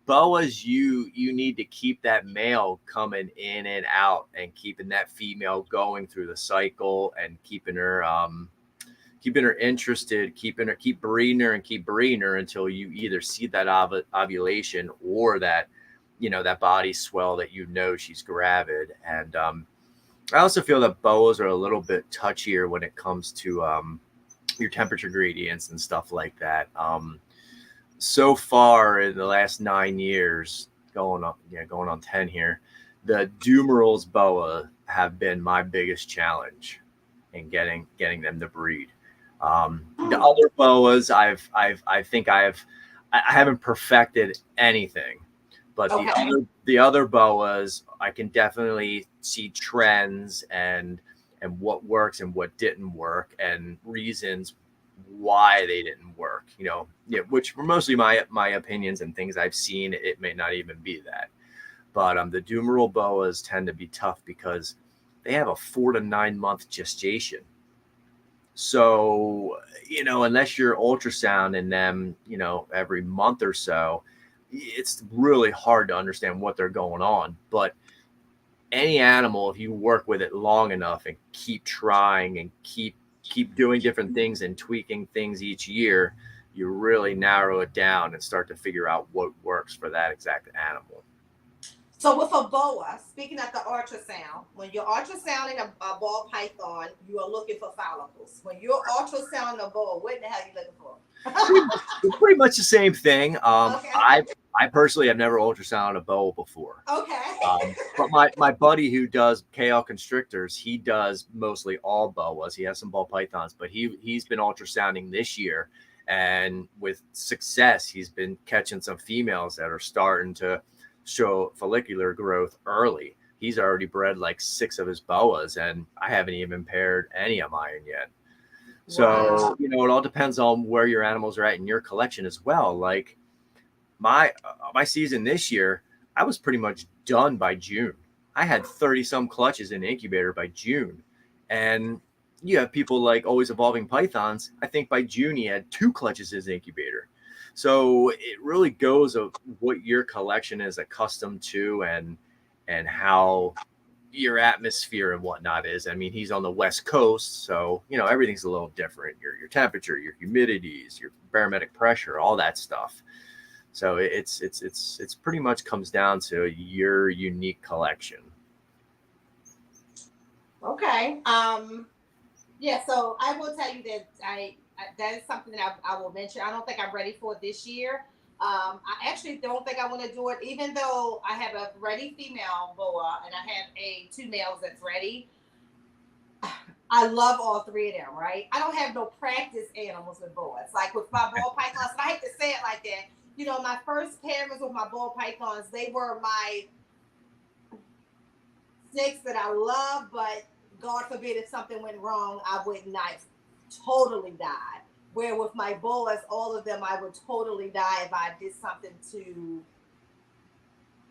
Boas, you need to keep that male coming in and out and keeping that female going through the cycle and keeping her interested, keep breeding her until you either see that ovulation or that, that body swell that she's gravid. And I also feel that boas are a little bit touchier when it comes to your temperature gradients and stuff like that. So far in the last 9 years, going on 10 here, the Dumeral's boa have been my biggest challenge in getting them to breed. The other boas, I haven't perfected anything, but the other boas, I can definitely see trends and what works and what didn't work and reasons why they didn't work. Which were mostly my opinions and things I've seen. It may not even be that, but the Dumeral boas tend to be tough because they have a 4 to 9 month gestation. So, unless you're ultrasounding them, every month or so, it's really hard to understand what they're going on. But any animal, if you work with it long enough and keep trying and keep doing different things and tweaking things each year, you really narrow it down and start to figure out what works for that exact animal. So with a boa, speaking of the ultrasound, when you're ultrasounding a ball python, you are looking for follicles. When you're ultrasounding a boa, what the hell are you looking for? Pretty much the same thing. Okay. I personally have never ultrasounded a boa before. Okay. But my buddy who does KL constrictors, he does mostly all boas. He has some ball pythons, but he's been ultrasounding this year, and with success, he's been catching some females that are starting to show follicular growth early. He's already bred like 6 of his boas, and I haven't even paired any of mine yet. So, you know, it all depends on where your animals are at in your collection as well. Like my season this year, I was pretty much done by June. I had 30 some clutches in the incubator by June. And you have people like Always Evolving Pythons. I think by June he had 2 clutches in his incubator. So it really goes of what your collection is accustomed to and how your atmosphere and whatnot is. I mean, he's on the West Coast, so you know everything's a little different. Your temperature, your humidities, your barometric pressure, all that stuff. So it's pretty much comes down to your unique collection. Okay. Yeah. So I will tell you that that is something that I will mention. I don't think I'm ready for this year. I actually don't think I want to do it, even though I have a ready female boa and I have 2 males that's ready. I love all 3 of them, right? I don't have no practice animals with boas. Like with my ball pythons, and I hate to say it like that. You know, my first pairings with my ball pythons, they were my snakes that I love, but God forbid if something went wrong, I would not totally die. Where with my boas, all of them, I would totally die if I did something to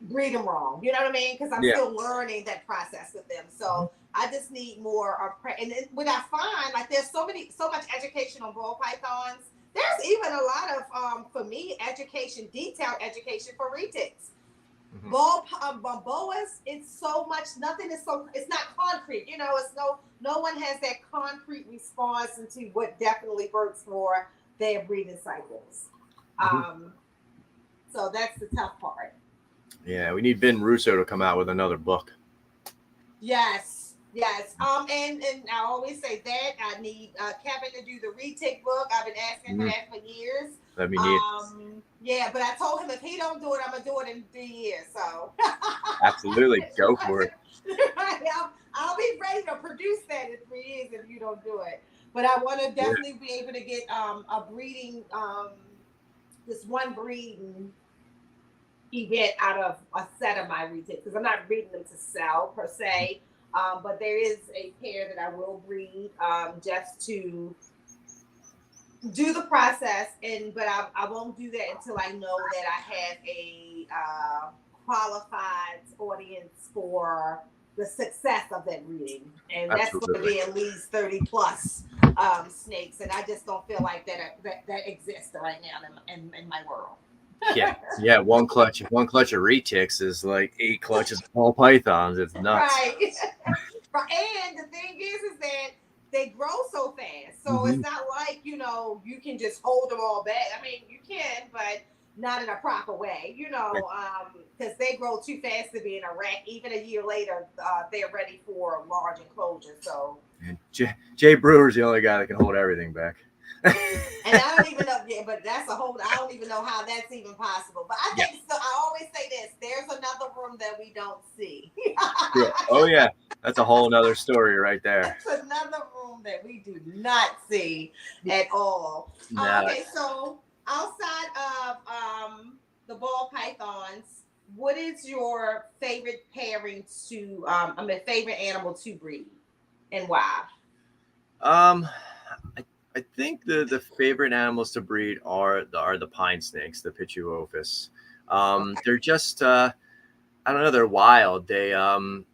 breed them wrong. You know what I mean? Because I'm still learning that process with them. So I just need more. And then what I find, like there's so much education on ball pythons. There's even a lot of, for me, education, detailed education for retics. Boas, it's so much, nothing is so, it's not concrete, you know, it's no one has that concrete response into what definitely works for their breeding cycles. So that's the tough part. Yeah, we need Ben Russo to come out with another book. Yes. And I always say that I need Kevin to do the retic book. I've been asking for that for years. That'd be neat. Yeah, but I told him if he don't do it, I'm gonna do it in 3 years. So absolutely, go for it. I'll be ready to produce that in 3 years if you don't do it. But I want to definitely be able to get a breeding, this one breeding event out of a set of my retics, because I'm not breeding them to sell per se. But there is a pair that I will breed just to do the process, but I won't do that until I know that I have a qualified audience for the success of that breeding, and that's going to be at least 30 plus snakes, and I just don't feel like that exists right now in my world. Yeah, one clutch of retics is like 8 clutches of ball pythons. It's nuts. Right. And the thing is that they grow so fast, so it's not like you can just hold them all back. I mean, you can, but not in a proper way, because they grow too fast to be in a rack. Even a year later, they're ready for large enclosure. So and Jay Brewer's the only guy that can hold everything back. And I don't even know, but that's I don't even know how that's even possible. But I think so. I always say this: there's another room that we don't see. Oh yeah, that's a whole nother story right there. That's another room that we do not see at all. Okay, so outside of the ball pythons, what is your favorite pairing favorite animal to breed, and why? I think the favorite animals to breed are the pine snakes, the Pituophis. They're just I don't know, they're wild. They don't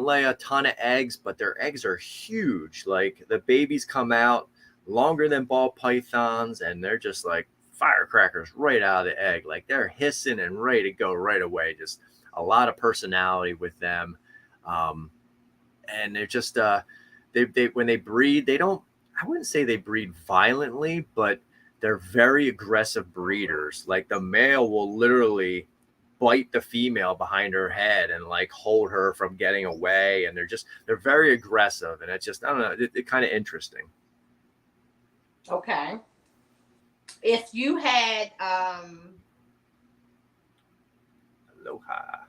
lay a ton of eggs, but their eggs are huge. Like the babies come out longer than ball pythons, and they're just like firecrackers right out of the egg. Like they're hissing and ready to go right away. Just a lot of personality with them, and they're just they when they breed, they don't. I wouldn't say they breed violently, but they're very aggressive breeders. Like the male will literally bite the female behind her head and like hold her from getting away. And they're very aggressive. And it's just, I don't know, it's kind of interesting. Okay. If you had, Aloha.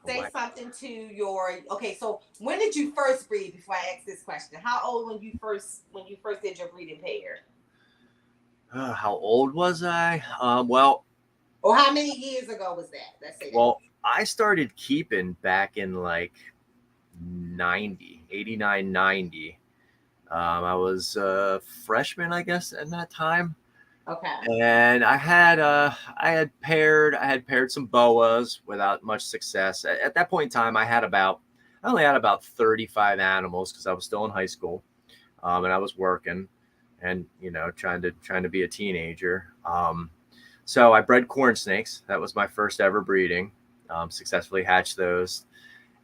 Say something to so when did you first breed, before I ask this question? How old when you first did your breeding pair? How old was I? Well, or how many years ago was that? Let's say well, I started keeping back in like 89, 90. I was a freshman, I guess, at that time. Okay. And I had paired some boas without much success. At that point in time, I only had about 35 animals because I was still in high school, and I was working, and trying to be a teenager. So I bred corn snakes. That was my first ever breeding. Successfully hatched those.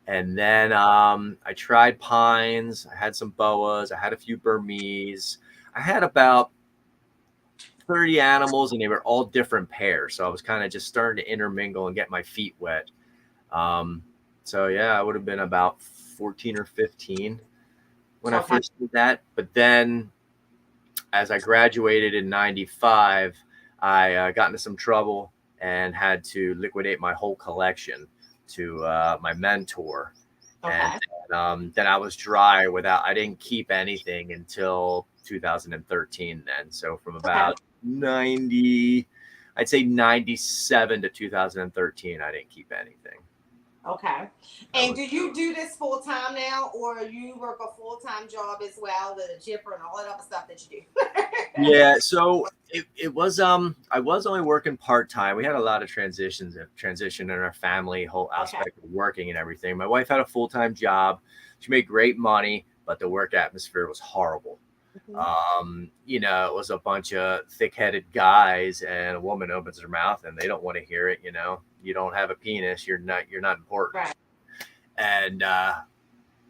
And then I tried pines. I had some boas. I had a few Burmese. I had about 30 animals, and they were all different pairs. So I was kind of just starting to intermingle and get my feet wet. Um, so yeah, I would have been about 14 or 15 when I Okay. first did that. But then as I graduated in 95, I got into some trouble and had to liquidate my whole collection to my mentor. And Okay. then I was dry I didn't keep anything until 2013 then. So from Okay. about 90, I'd say 97 to 2013, I didn't keep anything. Okay. That And was do you do this full time now, or you work a full time job as well, the jipper and all that other stuff that you do? Yeah, so it was I was only working part-time. We had a lot of transition in our family, whole Okay. aspect of working and everything. My wife had a full-time job. She made great money, but the work atmosphere was horrible. Mhm. It was a bunch of thick-headed guys, and a woman opens her mouth and they don't want to hear it. You don't have a penis, you're not important. Right. And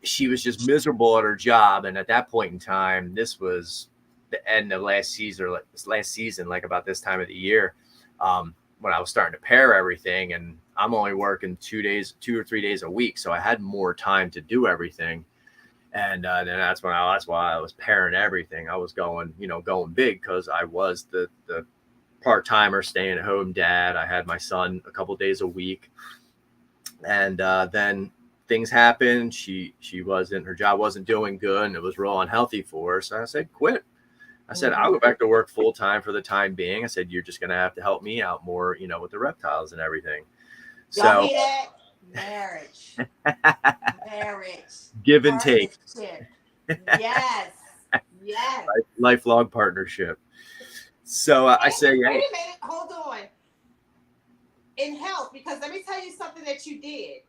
she was just miserable at her job. And at that point in time, this was the end of last season, like about this time of the year, when I was starting to pair everything. And I'm only working 2 or 3 days a week, so I had more time to do everything. And then that's why I was pairing everything. I was going big because I was the part timer, staying at home dad. I had my son a couple days a week, and then things happened. Her job wasn't doing good, and it was real unhealthy for her. So I said, quit. I said, I'll Mhm. go back to work full time for the time being. I said, you're just going to have to help me out more, with the reptiles and everything. Y'all So hear that? Marriage. Marriage. give and take, Partnership. Yes. Yes. lifelong partnership. So I say, Wait hey, a minute. Hold on. In health, because let me tell you something that you did.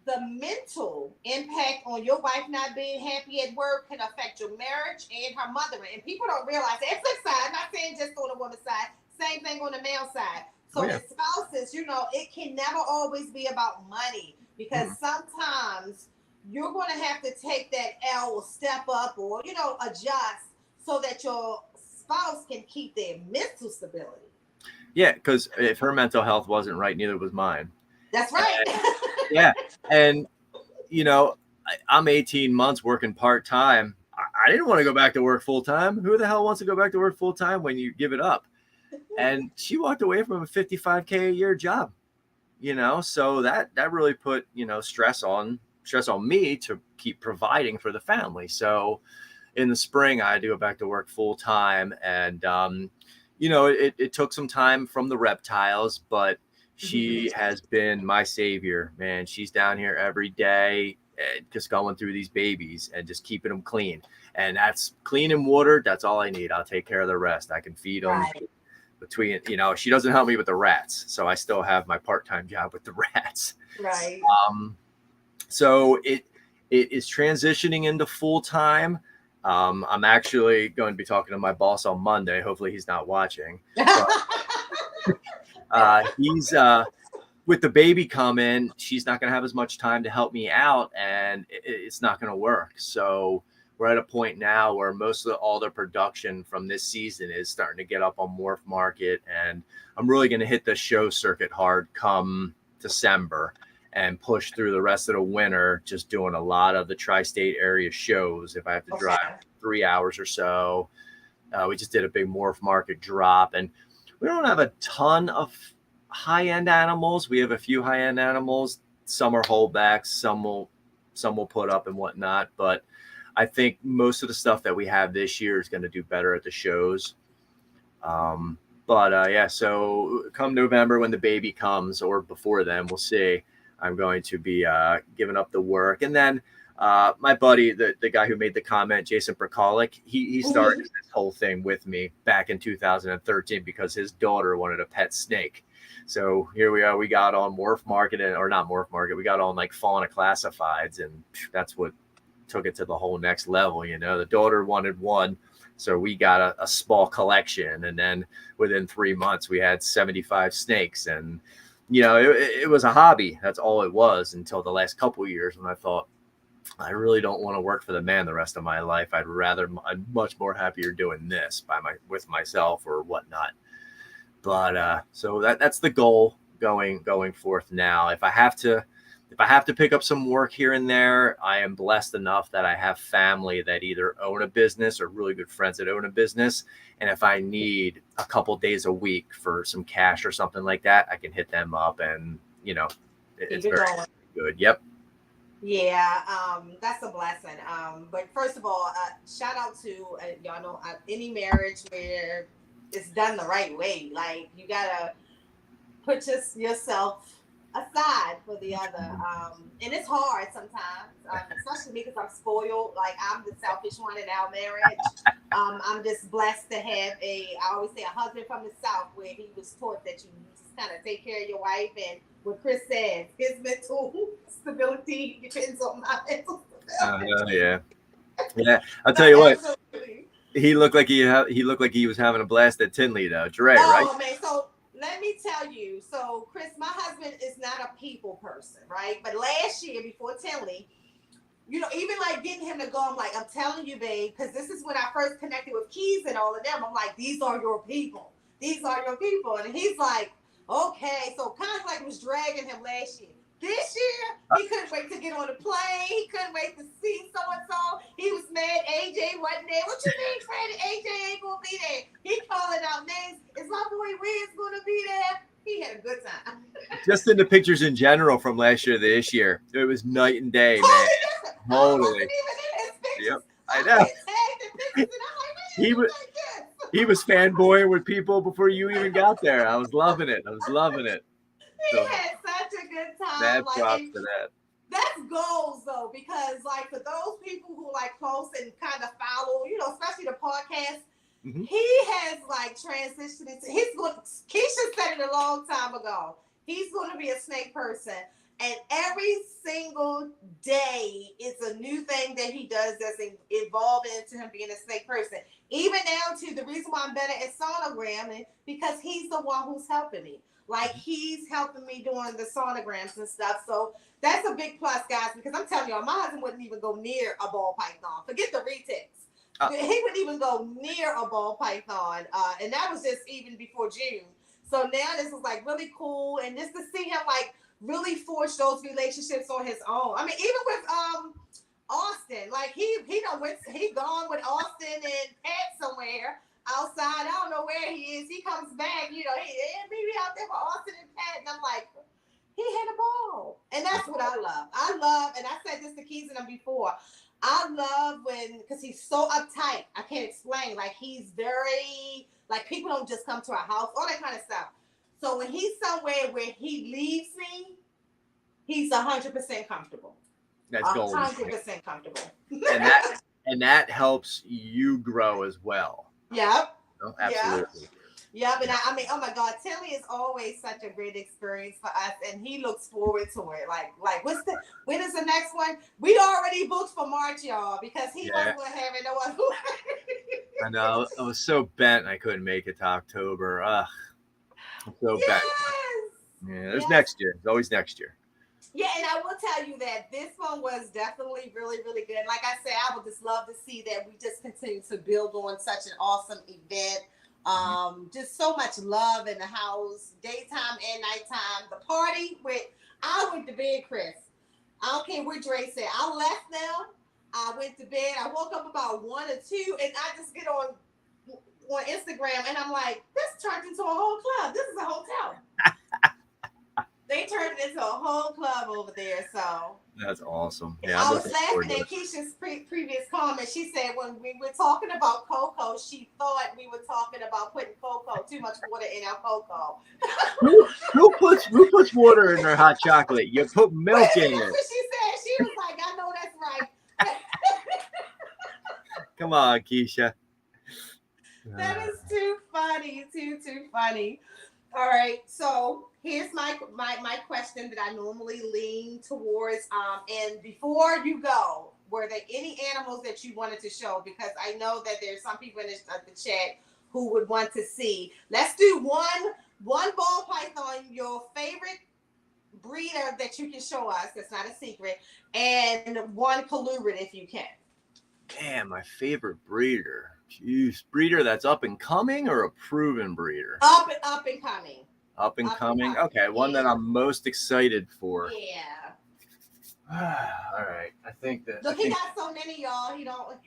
The mental impact on your wife not being happy at work can affect your marriage and her mothering. And people don't realize that. Flip side, not saying just on the woman's side, same thing on the male side. oh So yeah, as spouses, it can never always be about money, because mm, sometimes you're going to have to take that L or step up, or adjust, so that your spouse can keep their mental stability. yeah, because if her mental health wasn't right, neither was mine. That's right. Yeah, and you know, I'm 18 months working part time. I didn't want to go back to work full time. Who the hell wants to go back to work full time when you give it up? And she walked away from a 55K a year job. So that really put stress on me to keep providing for the family. So in the spring, I had to go back to work full time, and it took some time from the reptiles, but she has been my savior, man. She's down here every day, just going through these babies and just keeping them clean. And that's clean and water. That's all I need. I'll take care of the rest. I can feed them. Right. She doesn't help me with the rats, so I still have my part-time job with the rats. Right. Um, so it is transitioning into full time. I'm actually going to be talking to my boss on Monday. Hopefully, he's not watching. But he's with the baby coming. She's not going to have as much time to help me out, and it's not going to work. So we're at a point now where all the production from this season is starting to get up on Morph Market, and I'm really going to hit the show circuit hard come December and push through the rest of the winter, just doing a lot of the tri-state area shows. If I have to drive Okay. 3 hours or so, we just did a big Morph Market drop, and we don't have a ton of high-end animals. We have a few high-end animals. Some are holdbacks, some will put up and whatnot, but I think most of the stuff that we have this year is going to do better at the shows. But yeah, so come November when the baby comes, or before then, we'll see. I'm going to be giving up the work, and then My buddy, the guy who made the comment, Jason Bricolic, he started this whole thing with me back in 2013 because his daughter wanted a pet snake. So here we are. We got on Morph Market, or not Morph Market. We got on like Fauna Classifieds, and that's what took it to the whole next level. The daughter wanted one, so we got a small collection, and then within 3 months we had 75 snakes, and it was a hobby. That's all it was until the last couple of years when I thought, I really don't want to work for the man the rest of my life. I'm much more happier doing this with myself or whatnot. But so that's the goal going forth now. If I have to pick up some work here and there, I am blessed enough that I have family that either own a business or really good friends that own a business. And if I need a couple days a week for some cash or something like that, I can hit them up, and it's very good. Yep. Yeah, that's a blessing. But first of all, shout out to y'all know any marriage where it's done the right way. Like, you gotta put yourself aside for the other, and it's hard sometimes, especially me because I'm spoiled. Like, I'm the selfish one in our marriage. I'm just blessed to have I always say, a husband from the South, where he was taught that you just kind of take care of your wife, and what Chris said, his mental stability depends on my mental stability. Yeah. I'll tell you what. Absolutely. He looked like he was having a blast at Tinley though, Dre, right? Oh man, so let me tell you. So Chris, my husband is not a people person, right? But last year before Tinley, even like getting him to go, I'm like, I'm telling you, babe, because this is when I first connected with Keys and all of them. I'm like, these are your people. These are your people, and he's like, okay, so kind of like was dragging him last year. This year, he couldn't wait to get on the plane. He couldn't wait to see so-and-so. He was mad AJ wasn't there. What you mean, Fred? AJ ain't going to be there. He calling out names. Is my boy Wiz going to be there? He had a good time. Just in the pictures in general from last year to this year, it was night and day, man. Totally. Yep, I know. He was fanboying with people before you even got there. I was loving it. He had such a good time. Mad props to that. That's goals though, because like for those people who like close and kind of follow, especially the podcast, he has like transitioned into. Keisha said it a long time ago. He's going to be a snake person, and every single day is a new thing that he does that's evolving into him being a snake person. Even now, too, the reason why I'm better at sonogram is because he's the one who's helping me. Like, he's helping me doing the sonograms and stuff. So that's a big plus, guys, because I'm telling y'all, my husband wouldn't even go near a ball python. Forget the retics. He wouldn't even go near a ball python. And that was just even before June. So now this is like really cool. And just to see him like really forge those relationships on his own. I mean, even with Austin, like he gone with Austin and Pat somewhere outside. I don't know where he is. He comes back, he maybe out there for Austin and Pat, and I'm like, he had a ball. And that's what I love, and I said this to Keys and them before, I love because he's so uptight. I can't explain. Like, he's very, like, people don't just come to our house, all that kind of stuff. So when he's somewhere where he leaves me, he's 100% comfortable. That's gold. 100% comfortable. and that helps you grow as well. Yep. Oh, absolutely. Yep. And I mean, oh my God, Tilly is always such a great experience for us, and he looks forward to it. Like when is the next one? We already booked for March, y'all, because he wasn't having no one. I know. I was so bent I couldn't make it to October. I'm so bent. Yeah, there's next year. There's always next year. Yeah, and I will tell you that this one was definitely really, really good. Like I said, I would just love to see that we just continue to build on such an awesome event. Just so much love in the house, daytime and nighttime. The party I went to bed, Chris. I don't care what Dre said. I left them. I went to bed. I woke up about 1 or 2, and I just get on Instagram, and I'm like, this turned into a whole club. This is a hotel. They turned it into a whole club over there. So that's awesome. Yeah, I was laughing at Keisha's previous comment. She said when we were talking about cocoa, she thought we were talking about putting too much water in our cocoa. Who puts water in their hot chocolate? You put milk in it. That's what she said. She was like, I know that's right. Come on, Keisha. That is too funny. Too funny. All right. So here's my question that I normally lean towards. And before you go, were there any animals that you wanted to show? Because I know that there's some people in the chat who would want to see. Let's do one ball python, your favorite breeder that you can show us. That's not a secret. And one colubrid if you can. Damn, my favorite breeder. Jeez, breeder that's up and coming or a proven breeder? Up and coming. Up and coming. Okay, one that I'm most excited for. Yeah. All right, I think that. Look, he got so many, y'all. He don't.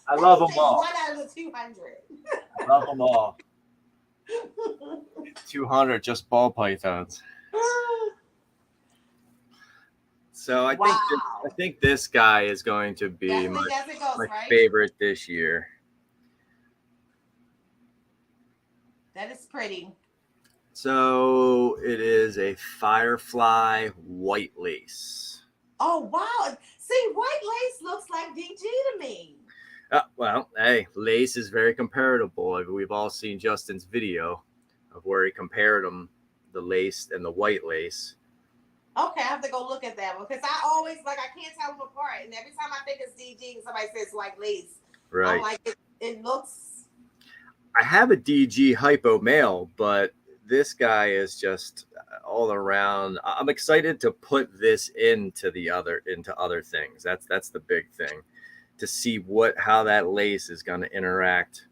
I love them all. 1 out of the 200. I love them all. 200 just ball pythons. So I think this guy is going to be my favorite this year. That is pretty. So it is a firefly white lace. Oh wow! See, white lace looks like DG to me. Well, hey, lace is very comparable. We've all seen Justin's video of where he compared them, the lace and the white lace. Okay, I have to go look at that one because I always I can't tell them apart, and every time I think it's DG, somebody says white lace. Right. I'm like, it looks. I have a DG hypo male, but this guy is just all around. I'm excited to put this into other things. That's the big thing, to see how that lace is going to interact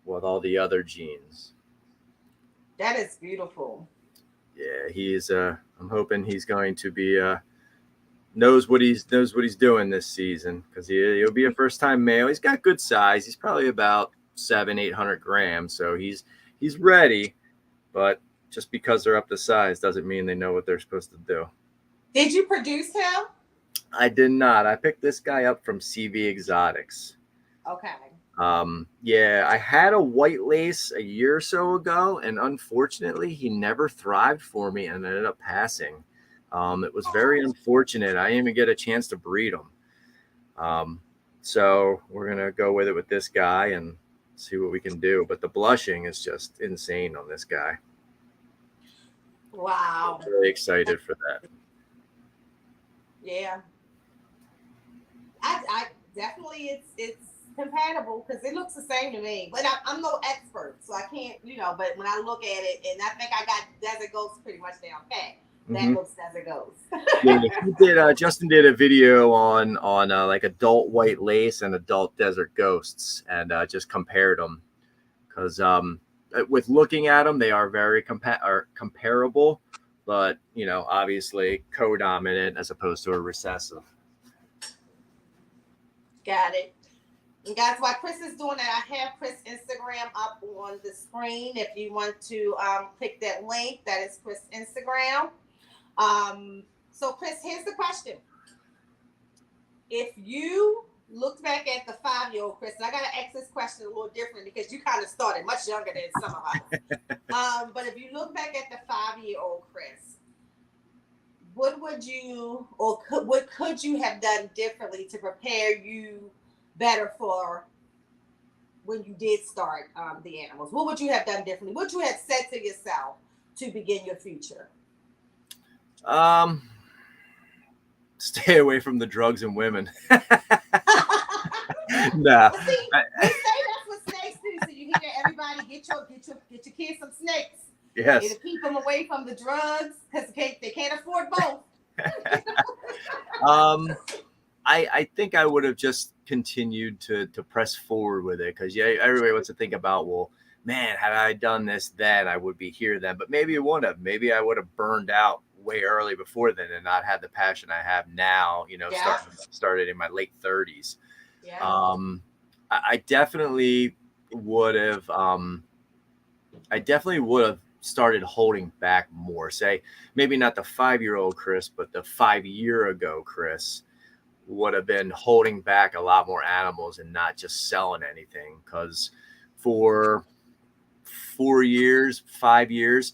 with all the other genes. That is beautiful. Yeah, he's. I'm hoping he's going to be knows what he's doing this season, because he'll be a first time male. He's got good size. He's probably about 700-800 grams, so he's ready. But just because they're up to size doesn't mean they know what they're supposed to do. Did you produce him? I did not. I picked this guy up from CV Exotics. Okay. Yeah, I had a white lace a year or so ago, and unfortunately he never thrived for me and ended up passing. It was very unfortunate. I didn't even get a chance to breed him. So we're going to go with it with this guy and see what we can do. But the blushing is just insane on this guy. Wow. I'm really excited for that. Yeah. I definitely it's compatible because it looks the same to me. But I'm no expert, so I can't, but when I look at it, and I think I got Desert Ghosts pretty much down pat. That looks Desert Ghosts. Yeah, Justin did a video on like adult white lace and adult Desert Ghosts, and just compared them, because with looking at them, they are very comparable, but obviously co-dominant as opposed to a recessive. Got it. And guys, while Chris is doing that, I have Chris' Instagram up on the screen. If you want to click that link, that is Chris' Instagram. So Chris, here's the question. If you looked back at the 5-year-old Chris, and I got to ask this question a little different because you kind of started much younger than some of us. But if you look back at the 5-year-old Chris, what would you, or what could you have done differently to prepare you better for when you did start the animals? What would you have done differently? What you had said to yourself to begin your future? Stay away from the drugs and women. Nah. Well, see, we say that's what snakes do. So you hear everybody get your kids some snakes. Yes. It'll keep them away from the drugs because they can't afford both. I think I would have just continued to press forward with it, because everybody wants to think about, well, man, had I done this then, I would be here then. But maybe it wouldn't have. Maybe I would have burned out way early before then and not had the passion I have now, started in my late 30s. Yeah. I definitely would have started holding back more. Say maybe not the 5-year-old Chris, but the 5-year ago Chris would have been holding back a lot more animals and not just selling anything, because for 5 years,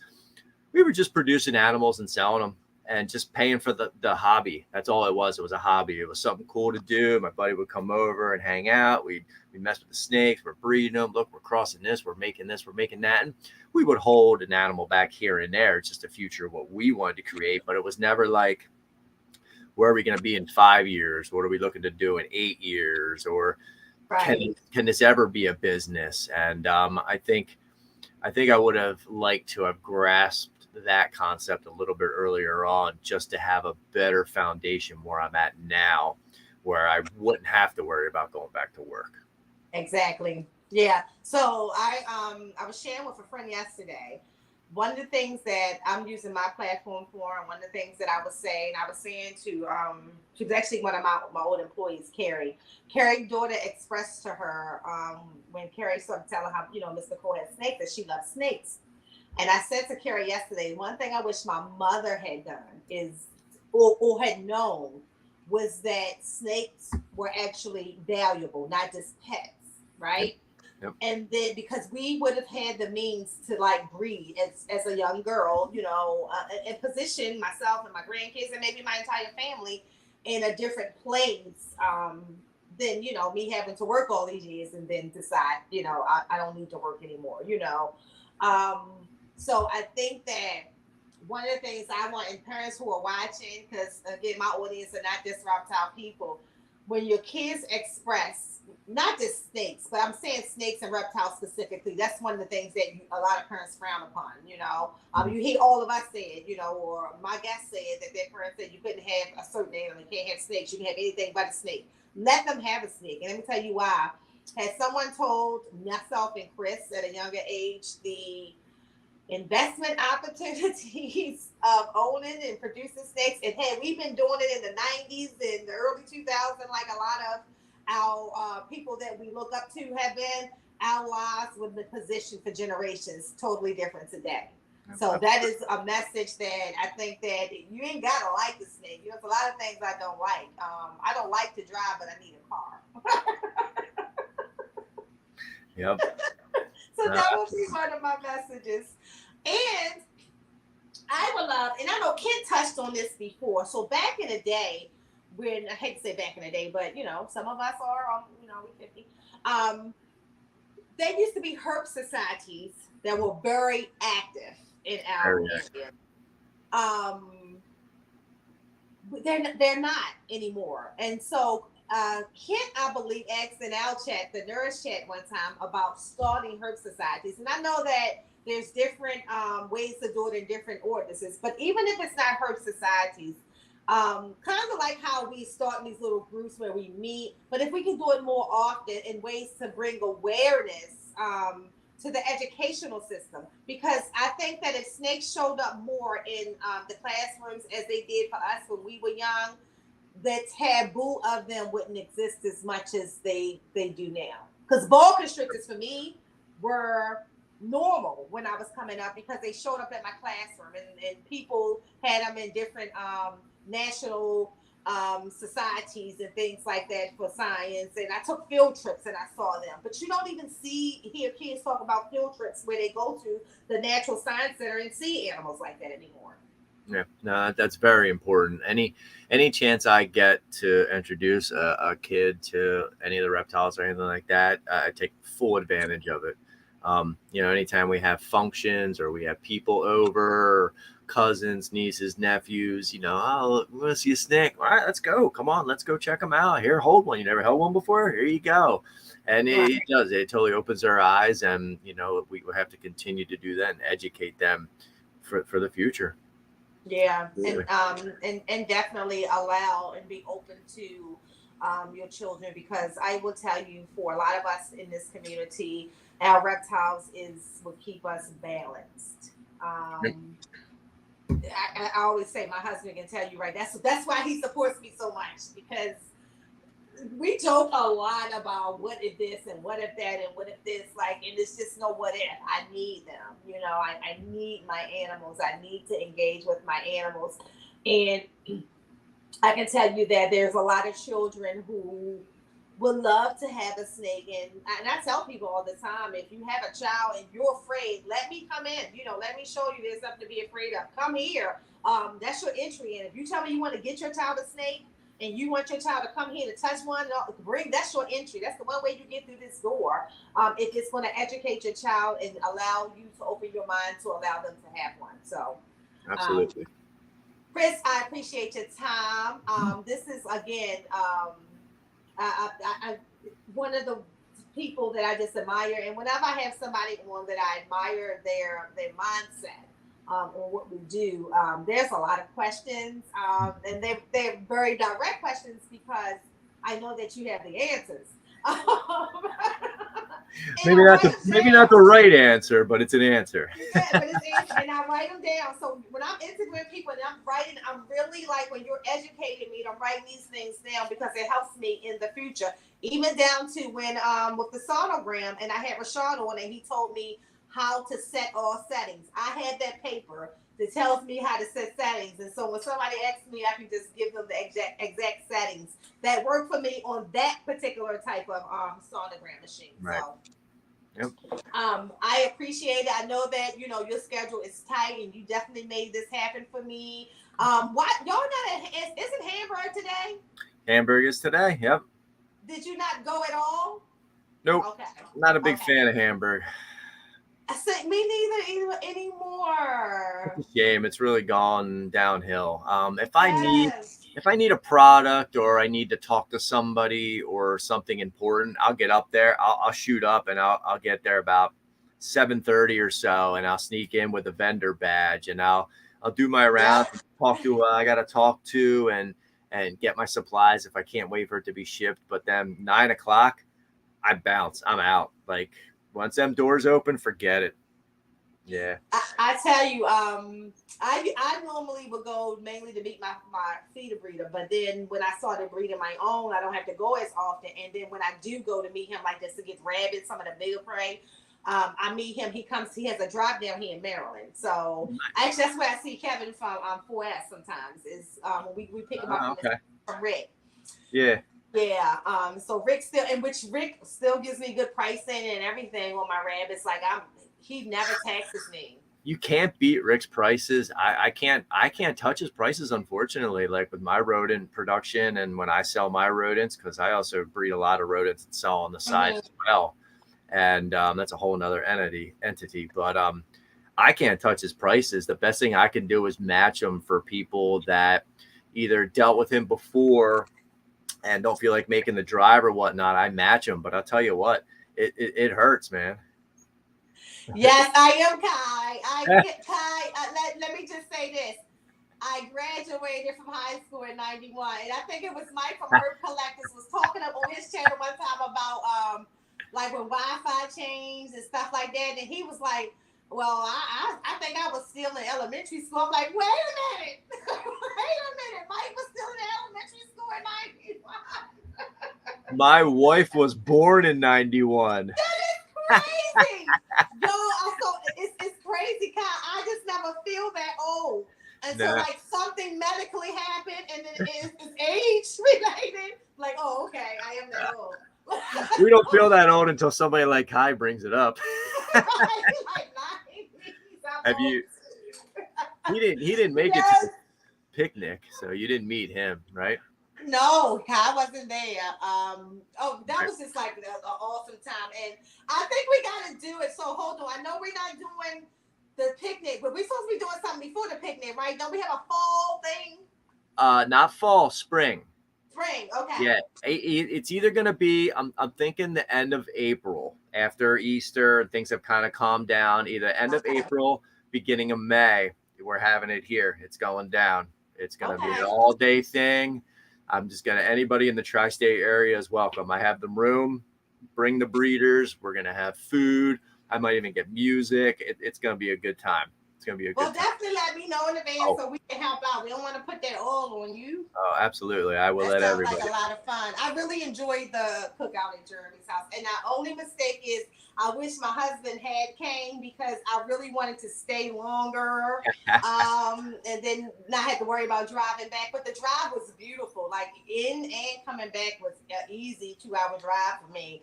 we were just producing animals and selling them. and just paying for the hobby. That's all it was. It was a hobby. It was something cool to do. My buddy would come over and hang out. We mess with the snakes. We're breeding them. Look, we're crossing this. We're making this. We're making that. And we would hold an animal back here and there. It's just a future of what we wanted to create. But it was never like, where are we going to be in 5 years? What are we looking to do in 8 years? Or Right. can this ever be a business? And I think I would have liked to have grasped that concept a little bit earlier on, just to have a better foundation where I'm at now, where I wouldn't have to worry about going back to work. Exactly. Yeah. So I was sharing with a friend yesterday. One of the things that I'm using my platform for, and one of the things that I was saying to she was actually one of my old employees, Carrie. Carrie's daughter expressed to her when Carrie started telling how, Mr. Cole had snakes, that she loves snakes. And I said to Carrie yesterday, one thing I wish my mother had done is, or had known, was that snakes were actually valuable, not just pets, Yep. right? Yep. And then because we would have had the means to like breed as a young girl, and position myself and my grandkids and maybe my entire family in a different place, than me having to work all these years and then decide I don't need to work anymore. Um, so I think that one of the things I want, and parents who are watching, because again, my audience are not just reptile people, when your kids express, not just snakes, but I'm saying snakes and reptiles specifically, that's one of the things that a lot of parents frown upon. You hear all of us say it, or my guest said that their parents said you couldn't have a certain animal, you can't have snakes, you can have anything but a snake. Let them have a snake. And let me tell you why. Had someone told myself and Chris at a younger age the investment opportunities of owning and producing snakes, and had we been doing it in the 90s and the early 2000s, like a lot of our people that we look up to have been, our lives would be positioned for generations totally different today. So that is a message that I think that you ain't gotta like the snake. There's a lot of things I don't like. I don't like to drive, but I need a car. Yep. So that would be one of my messages. And I would love, and I know Ken touched on this before. So back in the day, when I hate to say back in the day, but some of us are, we 50. There used to be herp societies that were very active in our area. They're not anymore. And so Kent, I believe, asked in our chat, the nurse chat one time, about starting herp societies. And I know that there's different ways to do it in different ordinances, but even if it's not herp societies, kind of like how we start in these little groups where we meet, but if we can do it more often in ways to bring awareness to the educational system, because I think that if snakes showed up more in the classrooms as they did for us when we were young, the taboo of them wouldn't exist as much as they do now. Because boa constrictors for me were normal when I was coming up, because they showed up at my classroom, and people had them in different national societies and things like that for science. And I took field trips and I saw them. But you don't even hear kids talk about field trips where they go to the Natural Science Center and see animals like that anymore. Yeah, no, that's very important. Any chance I get to introduce a kid to any of the reptiles or anything like that, I take full advantage of it. Anytime we have functions or we have people over, cousins, nieces, nephews, oh, we want to see a snake. All right, let's go. Come on, let's go check them out. Here, hold one. You never held one before? Here you go. And it does. It totally opens their eyes, and we have to continue to do that and educate them for the future. Yeah, and definitely allow and be open to your children, because I will tell you, for a lot of us in this community, our reptiles is what keep us balanced. I always say, my husband can tell you, right? That's why he supports me so much, because we joke a lot about what if this and what if that and what if this, like, and it's just no what if. I need them, I need my animals. I need to engage with my animals. And I can tell you that there's a lot of children who would love to have a snake. And I tell people all the time, if you have a child and you're afraid, let me come in, let me show you there's something to be afraid of. Come here. That's your entry. And if you tell me you want to get your child a snake and you want your child to come here to touch one, that's your entry. That's the one way you get through this door. If it's going to educate your child and allow you to open your mind to allow them to have one. So, Absolutely. Chris, I appreciate your time. This is again, one of the people that I just admire, and whenever I have somebody on that I admire their mindset on what we do, there's a lot of questions, and they're very direct questions because I know that you have the answers. Maybe not the right answer, but it's an answer. Yeah, but it's answer, and I write them down. So when I'm interviewing people and I'm writing, I'm really like, when you're educating me, I'm writing these things down because it helps me in the future. Even down to when with the sonogram, and I had Rashad on, and he told me how to set all settings. I had that paper that tells me how to set settings, and so when somebody asks me, I can just give them the exact settings that work for me on that particular type of sonogram machine. Right. So, yep. I appreciate it. I know that your schedule is tight, and you definitely made this happen for me. What y'all not? Isn't Hamburg today? Hamburg is today. Yep. Did you not go at all? Nope. Okay. Not a big fan of Hamburg. I said me neither anymore. It's a shame. It's really gone downhill. If I need a product, or I need to talk to somebody or something important, I'll get up there. I'll shoot up, and I'll get there about 7:30 or so, and I'll sneak in with a vendor badge, and I'll do my rounds, talk to I got to talk to, and get my supplies if I can't wait for it to be shipped. But then 9 o'clock, I bounce. I'm out. Like, once them doors open, forget it. Yeah. I tell you, I normally would go mainly to meet my feeder breeder, but then when I started breeding my own, I don't have to go as often. And then when I do go to meet him, like just to get rabbits, some of the bigger prey, I meet him. He has a drop down here in Maryland. So actually, that's where I see Kevin from 4S sometimes. Is when we pick him up from Rick. Yeah. Yeah. So Rick still gives me good pricing and everything on my rabbits. Like he never taxes me. You can't beat Rick's prices. I can't touch his prices, unfortunately, like with my rodent production and when I sell my rodents, because I also breed a lot of rodents and sell on the side as well. And that's a whole nother entity. But I can't touch his prices. The best thing I can do is match them for people that either dealt with him before and don't feel like making the drive or whatnot. I match them. But I'll tell you what, it hurts, man. Yes, I am Kai. Let me just say this. I graduated from high school in 91, and I think it was Mike from Herb Collectors was talking up on his channel one time about like when Wi-Fi changed and stuff like that, and he was like, well, I think I was still in elementary school. I'm like, wait a minute. Mike was still in elementary school in 91. My wife was born in 91. That is crazy. Yo, it's crazy, Kyle. I just never feel that old until like something medically happened, and then it's age related. Like, oh, okay, I am that old. We don't feel that old until somebody like Kai brings it up. Like 90s. Have you? He didn't make it to the picnic, so you didn't meet him, right? No, I wasn't there. That was just like an awesome time, and I think we got to do it. So hold on, I know we're not doing the picnic, but we're supposed to be doing something before the picnic, right? Don't we have a fall thing? Not fall, spring. Spring, okay. Yeah, it's either gonna be. I'm thinking the end of April, after Easter and things have kind of calmed down. Either end of April, beginning of May. We're having it here. It's going down. It's gonna be an all-day thing. I'm just gonna, anybody in the tri-state area is welcome. I have the room. Bring the breeders. We're gonna have food. I might even get music. It's gonna be a good time. It's gonna be a good time. Definitely let me know in advance so we can help out. We don't want to put that all on you. Oh, absolutely. I will let everybody. Like a lot of fun. I really enjoyed the cookout at Jeremy's house. And our only mistake is I wish my husband had came because I really wanted to stay longer. And then not have to worry about driving back. But the drive was beautiful. Like in and coming back was an easy 2-hour drive for me.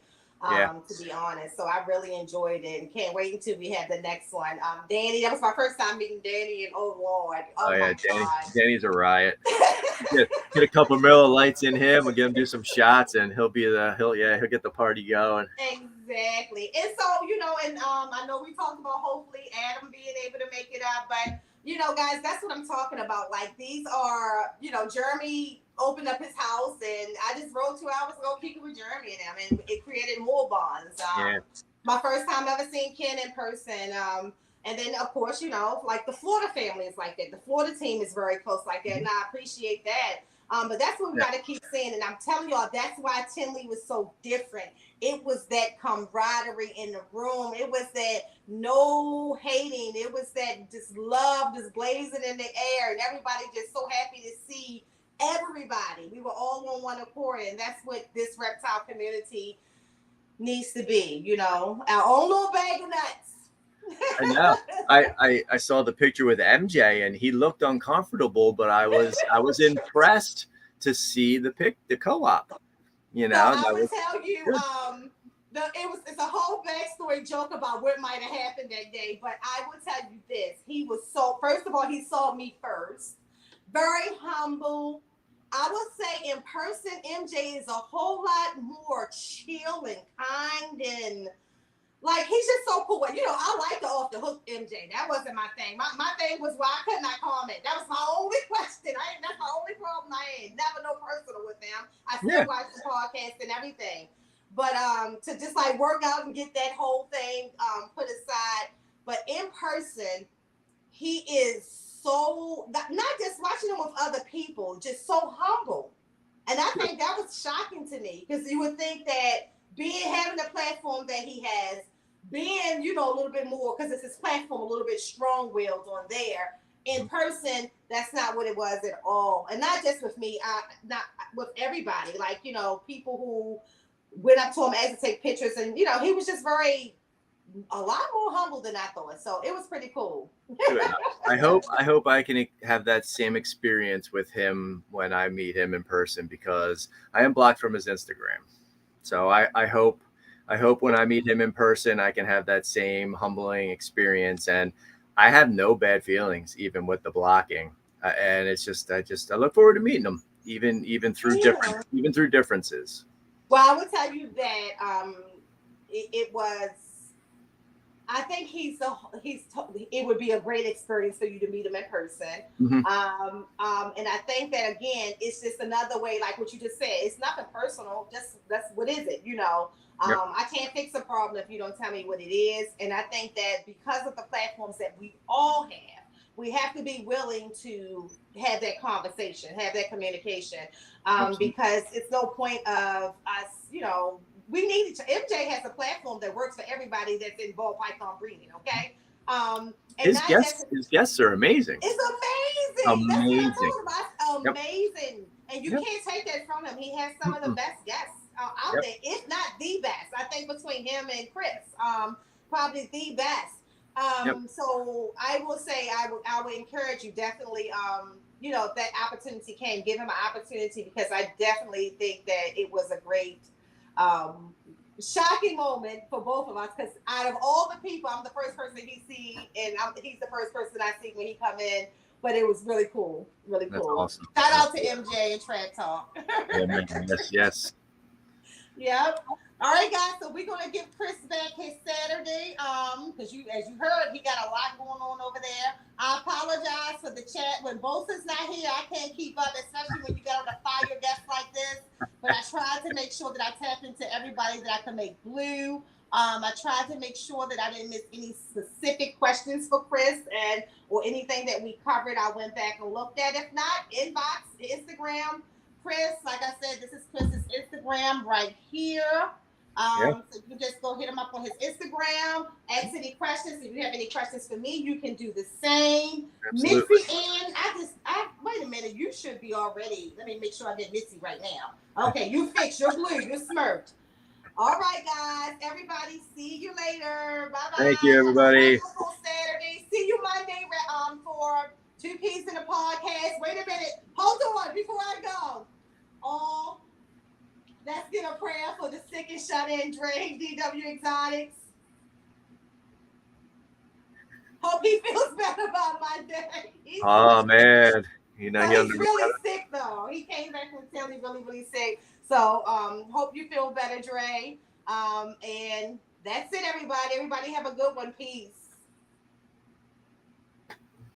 Yeah. To be honest. So I really enjoyed it and can't wait until we have the next one. Danny, that was my first time meeting Danny, and oh Lord, Oh oh yeah, my God. Danny's a riot. Get a couple Miller Lights in him and get him do some shots, and he'll get the party going. Exactly. And so, and I know we talked about hopefully Adam being able to make it up, but guys, that's what I'm talking about. Like these are, Jeremy opened up his house and I just rode 2 hours to go kick it with Jeremy and them, and it created more bonds. Yeah. My first time ever seeing Ken in person. And then of course, like the Florida family is like that. The Florida team is very close like that, and I appreciate that. But that's what we got to keep saying. And I'm telling y'all, that's why Tinley was so different. It was that camaraderie in the room. It was that no hating. It was that just love just blazing in the air. And everybody just so happy to see everybody. We were all on one accord. And that's what this reptile community needs to be, our own little bag of nuts. I know. I saw the picture with MJ and he looked uncomfortable, but I was impressed to see the co-op. So I would tell you, it's a whole backstory joke about what might have happened that day, but I will tell you this: he was first of all, he saw me first, very humble. I would say in person, MJ is a whole lot more chill and kind and. Like, he's just so cool. I like the off the hook MJ. That wasn't my thing. My thing was why I could not comment. That was my only question. That's my only problem I had. Never no personal with them. I still watch the podcast and everything. But to just like work out and get that whole thing put aside. But in person, he is so, not just watching him with other people, just so humble. And I think that was shocking to me because you would think that having the platform that he has, being, a little bit more, because it's his platform, a little bit strong-willed on there. In person, that's not what it was at all. And not just with me, not with everybody. Like, people who went up to him, asked to take pictures, and, he was just a lot more humble than I thought. So it was pretty cool. I hope I can have that same experience with him when I meet him in person, because I am blocked from his Instagram. So I hope when I meet him in person, I can have that same humbling experience. And I have no bad feelings, even with the blocking. And it's just, I look forward to meeting him, even through differences. Well, I will tell you that it was. I think it would be a great experience for you to meet him in person. Mm-hmm. And I think that again, it's just another way, like what you just said. It's nothing personal. That's what is it, I can't fix a problem if you don't tell me what it is. And I think that because of the platforms that we all have, we have to be willing to have that conversation, have that communication, because it's no point of us, we need each. MJ has a platform that works for everybody that's in ball python breeding. Okay. And his guests are amazing. It's amazing. That's what I'm talking about. Amazing. And you can't take that from him. He has some of the best guests out there, if not the best. I think between him and Chris, probably the best. So I will say I would encourage you definitely. If that opportunity came, give him an opportunity, because I definitely think that it was a great. Shocking moment for both of us, because out of all the people, I'm the first person he see, and he's the first person I see when he come in. But it was really cool, really cool. That's awesome. Shout out to MJ and Trap Talk. Yes. Yep. All right, guys. So we're gonna give Chris back his Saturday, because as you heard, he got a lot going on over there. I apologize for the chat. When Bosa's not here, I can't keep up, especially when you got on a fire guest like this. But I tried to make sure that I tapped into everybody that I could make blue. I tried to make sure that I didn't miss any specific questions for Chris or anything that we covered. I went back and looked at. If not, inbox, Instagram, Chris. Like I said, this is Chris's Instagram right here. So you can just go hit him up on his Instagram, ask any questions. If you have any questions for me, you can do the same. Absolutely. Missy Ann, wait a minute, you should be already. Let me make sure I get Missy right now. Okay, you fixed, you're blue, you're smirked. All right, guys, everybody, see you later. Bye-bye. Thank you, everybody. Saturday. See you Monday for Two Peas in the Podcast. Wait a minute. Hold on before I go. Let's get a prayer for the sick and shut in, Dre, DW Exotics. Hope he feels better about my day. Oh man, you know So he's really sick though. He came back from Philly really sick. So hope you feel better, Dre. And that's it, everybody. Everybody have a good one. Peace.